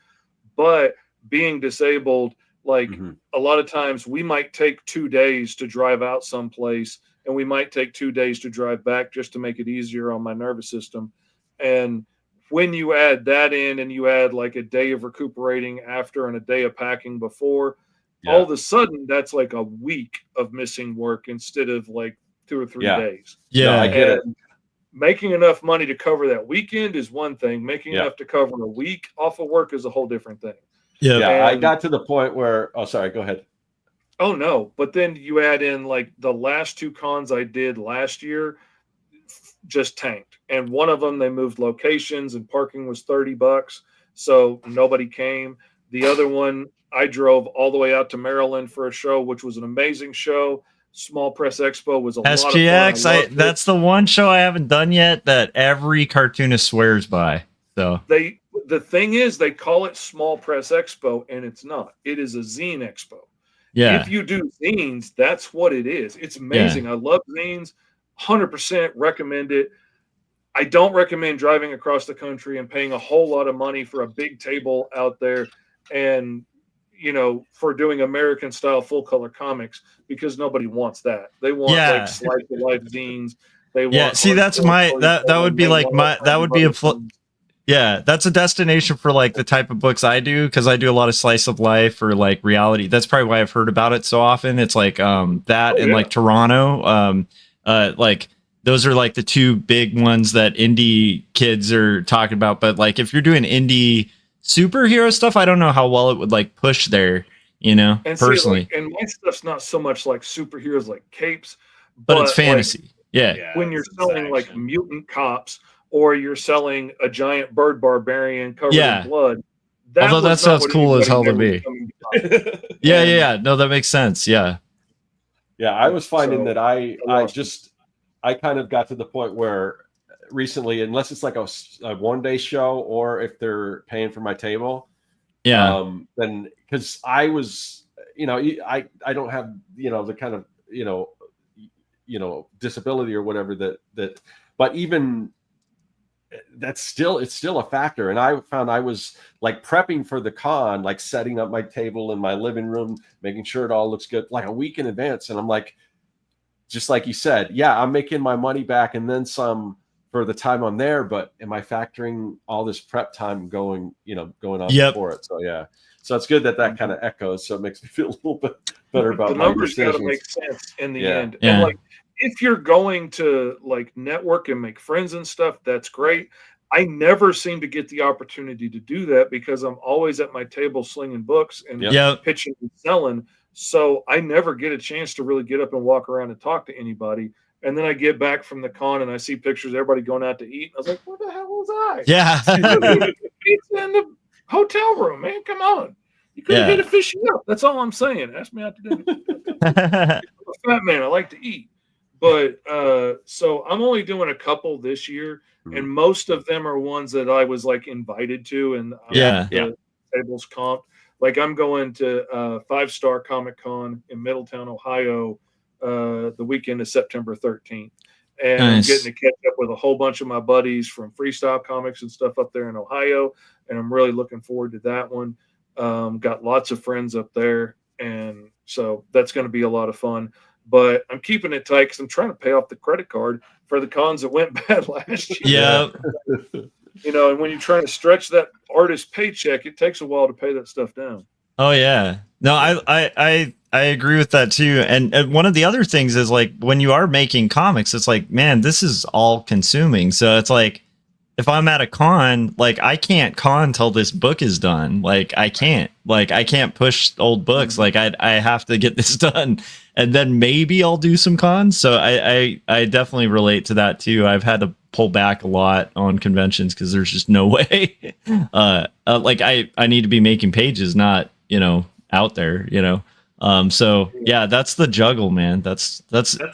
But being disabled, like a lot of times we might take 2 days to drive out someplace and we might take 2 days to drive back just to make it easier on my nervous system. And when you add that in and you add like a day of recuperating after and a day of packing before, all of a sudden that's like a week of missing work instead of like 2 or 3 days. Yeah, I get it. Making enough money to cover that weekend is one thing. Making enough to cover a week off of work is a whole different thing. Yeah, I got to the point where, sorry, go ahead. Oh, no. But then you add in like the last 2 cons I did last year just tanked. And one of them, they moved locations and parking was $30. So nobody came. The other one, I drove all the way out to Maryland for a show, which was an amazing show. Small Press Expo was a lot of fun. SGX, that's the one show I haven't done yet that every cartoonist swears by. So the thing is, they call it Small Press Expo, and it's not. It is a zine expo. Yeah. If you do zines, that's what it is. It's amazing. Yeah. I love zines. 100% recommend it. I don't recommend driving across the country and paying a whole lot of money for a big table out there and, you know, for doing American style full color comics because nobody wants that. They want like slice of life zines. They want see, that's that would be like that would be a Yeah, that's a destination for like the type of books I do, because I do a lot of slice of life or like reality. That's probably why I've heard about it so often. It's like that and like Toronto. Like those are like the two big ones that indie kids are talking about. But like if you're doing indie superhero stuff, I don't know how well it would like push there, you know, And personally. See, like, and my stuff's not so much like superheroes like capes, but it's fantasy. Like, yeah. When you're selling like mutant cops, or you're selling a giant bird barbarian covered in blood. Although that sounds cool as hell to me. Yeah. No, that makes sense. Yeah. Yeah, I was finding that I kind of got to the point where recently, unless it's like a 1-day show or if they're paying for my table, then because I was, I don't have, the kind of, disability or whatever that, but even it's still a factor. And I found I was like prepping for the con, like setting up my table in my living room, making sure it all looks good, like a week in advance. And I'm like, just like you said, yeah, I'm making my money back and then some for the time I'm there, but am I factoring all this prep time going on before it? So yeah. So it's good that kind of echoes. So it makes me feel a little bit better about the numbers. Got to make sense in the end. Yeah. And like, if you're going to like network and make friends and stuff, that's great. I never seem to get the opportunity to do that because I'm always at my table slinging books and pitching and selling. So I never get a chance to really get up and walk around and talk to anybody. And then I get back from the con and I see pictures of everybody going out to eat. I was like, where the hell was I? Yeah. Pizza in the hotel room, man. Come on. You could have hit a fish up. That's all I'm saying. Ask me out to dinner. I'm a fat man. I like to eat. But so I'm only doing a couple this year, and most of them are ones that I was like invited to, and tables comped. Like I'm going to 5 Star Comic Con in Middletown, Ohio, the weekend of September 13th, and I'm getting to catch up with a whole bunch of my buddies from Freestyle Comics and stuff up there in Ohio, and I'm really looking forward to that one. Got lots of friends up there, and so that's going to be a lot of fun. But I'm keeping it tight because I'm trying to pay off the credit card for the cons that went bad last year. Yeah. And when you're trying to stretch that artist paycheck, it takes a while to pay that stuff down. Oh yeah. No, I agree with that too. And one of the other things is like when you are making comics, it's like, man, this is all consuming. So it's like if I'm at a con, like I can't con till this book is done. Like I can't push old books. Like I have to get this done, and then maybe I'll do some cons. So I definitely relate to that too. I've had to pull back a lot on conventions because there's just no way. Like I need to be making pages, not out there. So yeah, that's the juggle, man. That's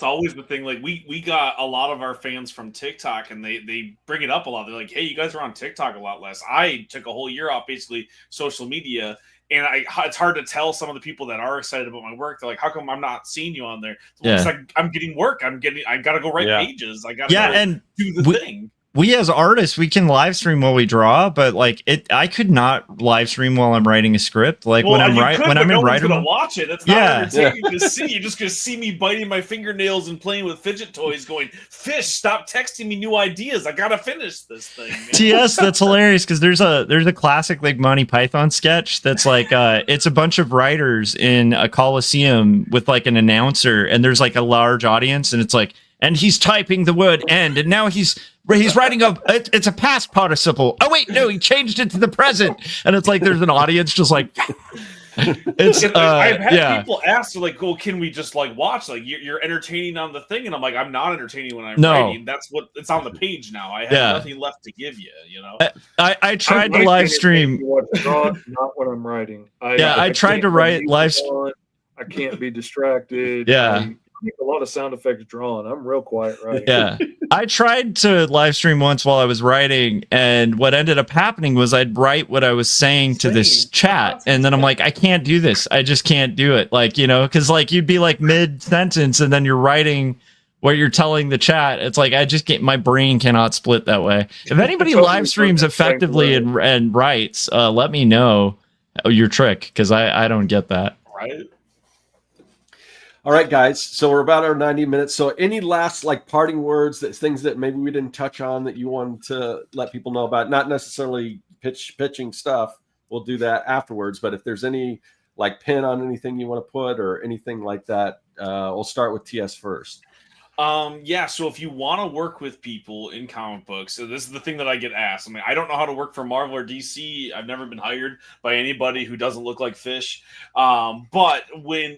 always the thing. Like we got a lot of our fans from TikTok, and they bring it up a lot. They're like, hey, you guys are on TikTok a lot less. I took a whole year off basically social media, and it's hard to tell some of the people that are excited about my work. They're like, how come I'm not seeing you on there? It's like I'm getting work. I gotta go write pages. I gotta and do the thing. We as artists, we can live stream while we draw, but like I could not live stream while I'm writing a script. Like when I'm in writer mode, watch it. That's not entertaining to see. You're just gonna see me biting my fingernails and playing with fidget toys, going, "Fish, stop texting me new ideas. I gotta finish this thing." Man. TS, that's hilarious because there's a classic like Monty Python sketch that's like it's a bunch of writers in a coliseum with like an announcer, and there's like a large audience, and it's like, and he's typing the word "end," and now he's writing it's a past participle. Oh wait, no, he changed it to the present, and it's like there's an audience just like. I've had people ask, like, "Well, can we just like watch? Like, you're entertaining on the thing," and I'm like, "I'm not entertaining when I'm writing. That's what it's on the page now. I have nothing left to give you." I tried to live stream. Not when I'm writing. I tried to write live. I can't be distracted. Yeah. I make a lot of sound effects drawing. I'm real quiet writing. Yeah. I tried to live stream once while I was writing, and what ended up happening was I'd write what I was saying to this chat, and then I'm like, I can't do this. I just can't do it. Like, because like you'd be like mid-sentence, and then you're writing what you're telling the chat. It's like my brain cannot split that way. If anybody live streams effectively and writes, let me know your trick, because I don't get that. Right. All right, guys. So we're about our 90 minutes. So any last like parting words, that things that maybe we didn't touch on that you wanted to let people know about? Not necessarily pitching stuff. We'll do that afterwards. But if there's any like pin on anything you want to put or anything like that, we'll start with TS first. Yeah, so if you want to work with people in comic books, so this is the thing that I get asked. I mean, I don't know how to work for Marvel or DC. I've never been hired by anybody who doesn't look like Fish. But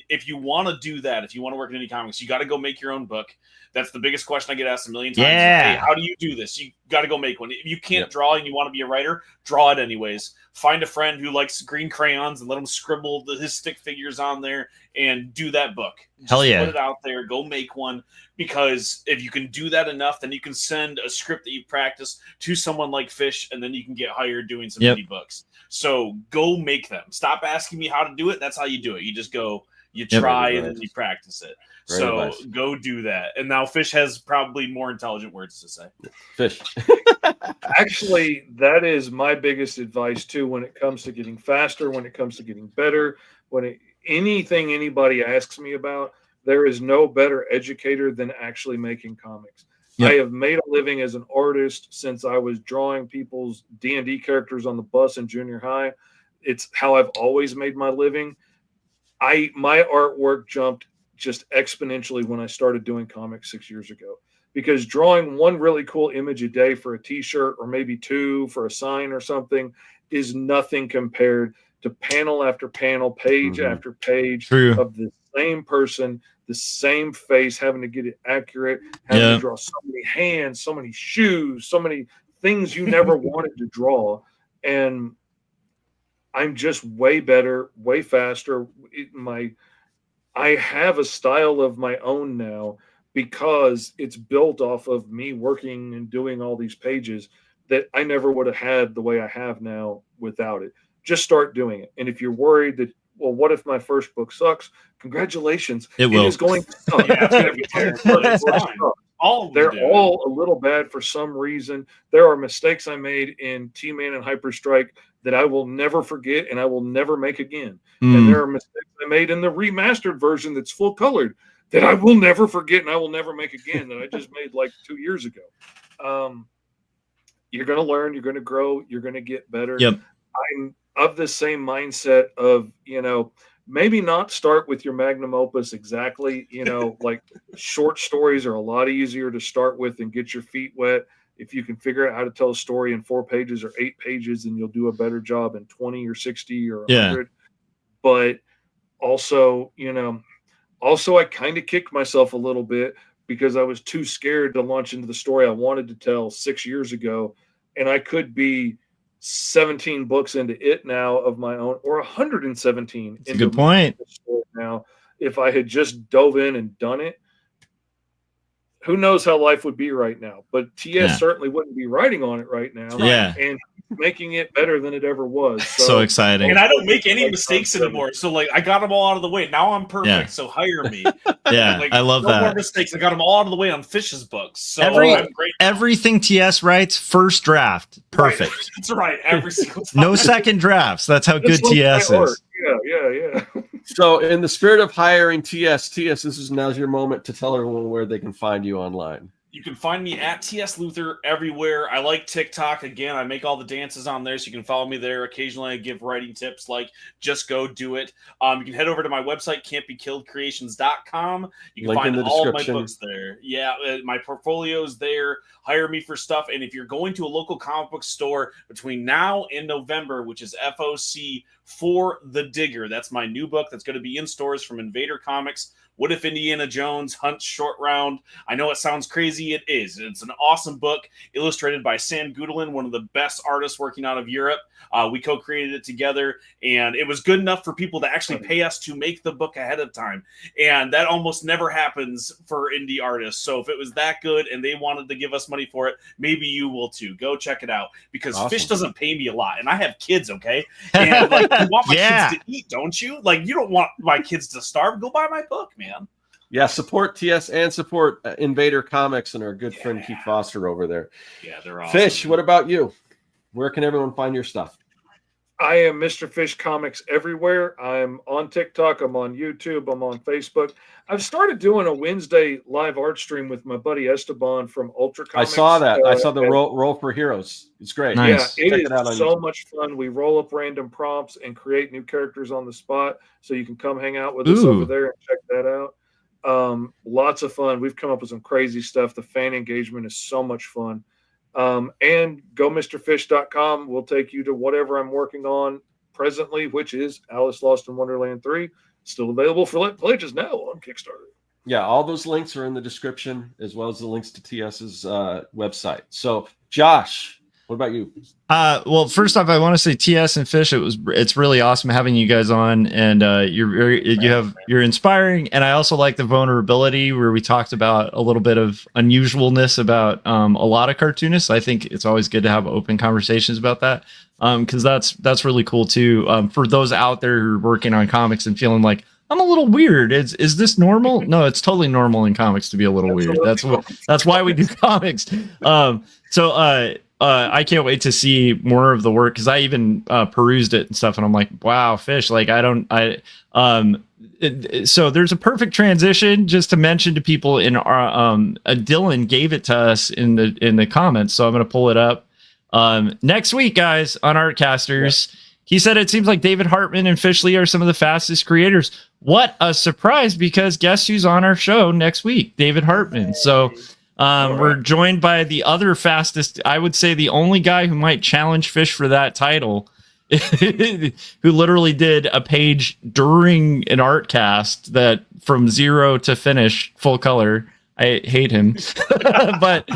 if you want to do that, if you want to work in any comics, you got to go make your own book. That's the biggest question I get asked a million times. Yeah. Hey, how do you do this? You got to go make one. If you can't draw and you want to be a writer, draw it anyways. Find a friend who likes green crayons and let him scribble his stick figures on there and do that book. Hell yeah. Put it out there. Go make one. Because if you can do that enough, then you can send a script that you practice to someone like Fish, and then you can get hired doing some indie books. So go make them. Stop asking me how to do it. That's how you do it. You just go, you try, and then you practice it. So go do that. And now Fish has probably more intelligent words to say. Fish. Actually, that is my biggest advice too when it comes to getting faster, when it comes to getting better, anything anybody asks me about, there is no better educator than actually making comics. Yep. I have made a living as an artist since I was drawing people's D&D characters on the bus in junior high. It's how I've always made my living. My artwork jumped just exponentially when I started doing comics 6 years ago, because drawing one really cool image a day for a t-shirt or maybe two for a sign or something is nothing compared to panel after panel, page after page of the same person, the same face, having to get it accurate, having to draw so many hands, so many shoes, so many things you never wanted to draw. And I'm just way better, way faster. I have a style of my own now because it's built off of me working and doing all these pages that I never would have had the way I have now without it. Just start doing it. And if you're worried that, well, what if my first book sucks? Congratulations. It is going to suck. It's going to be terrible. They're all a little bad for some reason. There are mistakes I made in T-Man and Hyperstrike that I will never forget and I will never make again. And there are mistakes I made in the remastered version that's full colored that I will never forget and I will never make again, that I just made like 2 years ago. You're going to learn, you're going to grow, you're going to get better. Yep. I'm of the same mindset of, maybe not start with your magnum opus exactly, like short stories are a lot easier to start with and get your feet wet. If you can figure out how to tell a story in 4 pages or 8 pages, then you'll do a better job in 20 or 60 or 100. But also, I kind of kicked myself a little bit because I was too scared to launch into the story I wanted to tell 6 years ago. And I could be 17 books into it now of my own, or 117. That's a good point. Now, if I had just dove in and done it, who knows how life would be right now? But TS certainly wouldn't be writing on it right now. Yeah. And making it better than it ever was. So exciting. And I don't make any mistakes anymore. So like I got them all out of the way. Now I'm perfect. Yeah. So hire me. Yeah. I love that. No more mistakes. I got them all out of the way on Fish's books. So I'm great. Everything TS writes, first draft. Perfect. Right. That's right. Every single time. No second drafts. That's how good TS is. Yeah. So in the spirit of hiring TS, this is now's your moment to tell everyone where they can find you online. You can find me at TS Luther everywhere. I like TikTok. Again, I make all the dances on there, so you can follow me there. Occasionally, I give writing tips like just go do it. You can head over to my website, can'tbekilledcreations.com. You can find all of my books there. Yeah, my portfolio's there. Hire me for stuff. And if you're going to a local comic book store between now and November, which is FOC for The Digger, that's my new book that's going to be in stores from Invader Comics. What If Indiana Jones Hunts Short Round? I know it sounds crazy. It is. It's an awesome book illustrated by Sam Gudelin, one of the best artists working out of Europe. We co-created it together, and it was good enough for people to actually pay us to make the book ahead of time. And that almost never happens for indie artists. So if it was that good and they wanted to give us money for it, maybe you will too. Go check it out, because Fish doesn't pay me a lot, and I have kids, okay? And like, you want my kids to eat, don't you? Like, you don't want my kids to starve. Go buy my book, man. Yeah, support TS and support Invader Comics and our good friend Keith Foster over there. Yeah, they're awesome. Fish, what about you? Where can everyone find your stuff? I am Mr. Fish Comics everywhere. I'm on TikTok. I'm on YouTube. I'm on Facebook. I've started doing a Wednesday live art stream with my buddy Esteban from Ultra I Comics. saw that. I saw the roll for heroes. It's great. Nice. Yeah, it Check is it out on so YouTube. much fun. We roll up random prompts and create new characters on the spot. So you can come hang out with us over there and check that out. Lots of fun. We've come up with some crazy stuff. The fan engagement is so much fun. And go MrFish.com will take you to whatever I'm working on presently, which is Alice Lost in Wonderland 3. Still available for pledges now on Kickstarter. Yeah, all those links are in the description, as well as the links to TS's website. So, Josh, what about you? Well, first off, I want to say TS and Fish. It's really awesome having you guys on, and you're inspiring. And I also like the vulnerability where we talked about a little bit of unusualness about a lot of cartoonists. I think it's always good to have open conversations about that, because that's really cool too. For those out there who are working on comics and feeling like I'm a little weird. Is this normal? No, it's totally normal in comics to be a little weird. That's why we do comics. I can't wait to see more of the work, because I even perused it and stuff, and I'm like, wow, Fish. Like so there's a perfect transition just to mention to people in our Dylan gave it to us in the comments, so I'm gonna pull it up. Next week, guys, on Artcasters. Yeah. He said it seems like David Hartman and Fish Lee are some of the fastest creators. What a surprise, because guess who's on our show next week? David Hartman. So we're joined by the other fastest, I would say the only guy who might challenge Fish for that title, who literally did a page during an art cast that from zero to finish full color. I hate him, but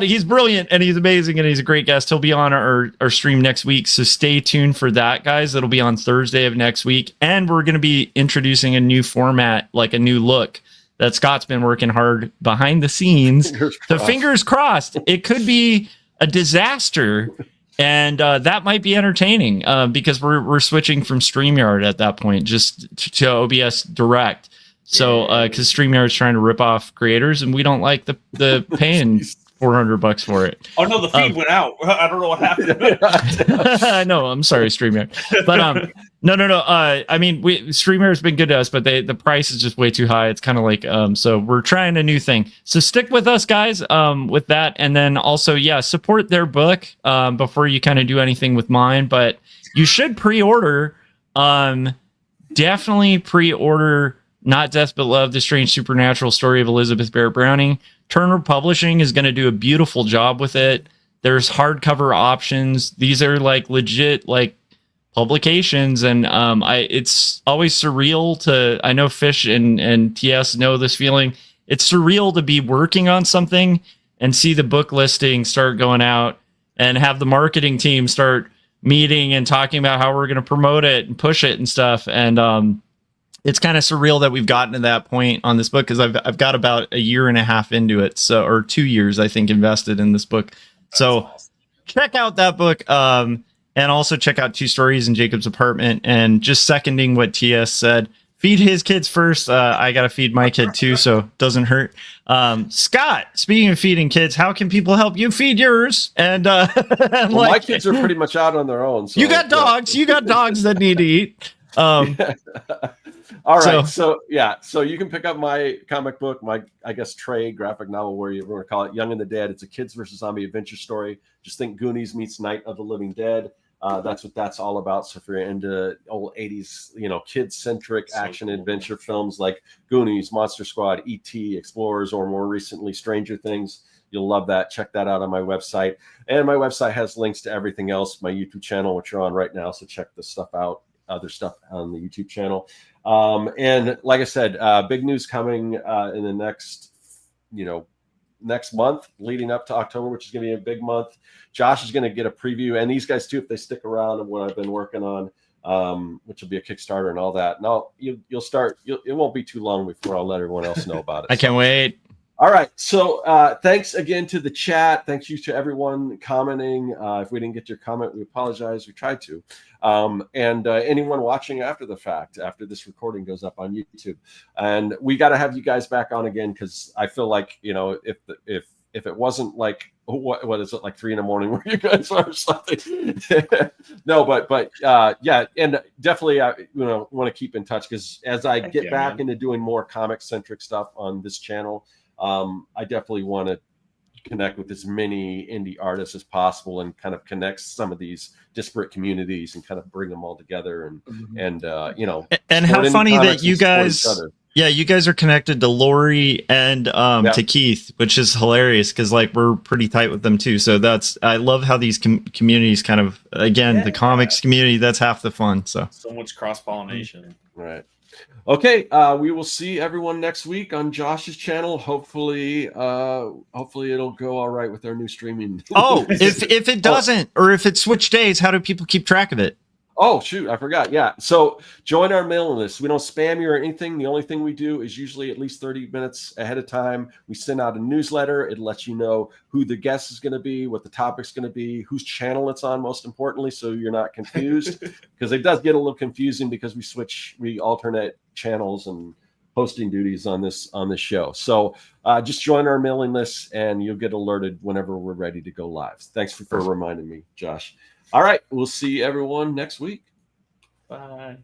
he's brilliant and he's amazing and he's a great guest. He'll be on our stream next week, so stay tuned for that, guys. It'll be on Thursday of next week, and we're going to be introducing a new format, like a new look that Scott's been working hard behind the scenes. Fingers crossed. It could be a disaster, and that might be entertaining because we're switching from StreamYard at that point just to OBS Direct. So, because StreamYard's trying to rip off creators, and we don't like the paying $400 for it. Oh no, the feed went out. I don't know what happened. I know. I'm sorry, StreamYard, but no. I mean, StreamYard's been good to us, but the price is just way too high. It's kind of like so we're trying a new thing. So stick with us, guys. With that, and then also, support their book before you kind of do anything with mine. But you should pre-order. Definitely pre-order. Not Death But Love, The Strange Supernatural Story of Elizabeth Barrett Browning. Turner Publishing is going to do a beautiful job with it. There's hardcover options. These are like legit like publications, and it's always surreal to, I know Fish and TS know this feeling. It's surreal to be working on something and see the book listing start going out and have the marketing team start meeting and talking about how we're going to promote it and push it and stuff. And it's kind of surreal that we've gotten to that point on this book, because I've got about a year and a half into it, or 2 years, I think, invested in this book. So awesome. Check out that book, and also check out Two Stories in Jacob's Apartment. And just seconding what TS said, feed his kids first. I got to feed my kid too, so it doesn't hurt. Scott, speaking of feeding kids, how can people help you feed yours? And my kids are pretty much out on their own. So, you got dogs. You got dogs that need to eat. All right, so you can pick up my comic book, my trade graphic novel, where you want to call it, Young and the Dead. It's a kids versus zombie adventure story. Just think Goonies meets Night of the Living Dead. That's what that's all about. So if you're into old 80s, kid-centric action adventure films like Goonies, Monster Squad, E.T., Explorers, or more recently Stranger Things, you'll love that. Check that out on my website. And my website has links to everything else, my YouTube channel, which you're on right now. So check this stuff out. Other stuff on the YouTube channel. And like I said, big news coming in the next month leading up to October, which is going to be a big month. Josh is going to get a preview, and these guys too, if they stick around, of what I've been working on, which will be a Kickstarter and all that. Now you'll start. It won't be too long before I'll let everyone else know about it. I can't wait. All right. So thanks again to the chat. Thank you to everyone commenting. If we didn't get your comment, we apologize. We tried to. And anyone watching after the fact, after this recording goes up on YouTube. And we got to have you guys back on again, because I feel like, if it wasn't like what is it, like 3 a.m. where you guys are or something. No, but yeah, and definitely want to keep in touch, because as I get back into doing more comic centric stuff on this channel, I definitely want to connect with as many indie artists as possible and kind of connect some of these disparate communities and kind of bring them all together and how funny that you guys you guys are connected to Lori and to Keith, which is hilarious, because like we're pretty tight with them too. So I love how these communities kind of, again, the comics community, that's half the fun. So much cross-pollination. Right. Okay, we will see everyone next week on Josh's channel. Hopefully it'll go all right with our new streaming. Oh, if it doesn't, or if it switched days, how do people keep track of it? Oh, shoot, I forgot. Yeah, so join our mailing list. We don't spam you or anything. The only thing we do is usually at least 30 minutes ahead of time, we send out a newsletter. It lets you know who the guest is going to be, what the topic's going to be, whose channel it's on, most importantly, so you're not confused. Because it does get a little confusing because we alternate channels and hosting duties on this show. So just join our mailing list and you'll get alerted whenever we're ready to go live. Thanks for reminding me, Josh. All right, we'll see everyone next week. Bye.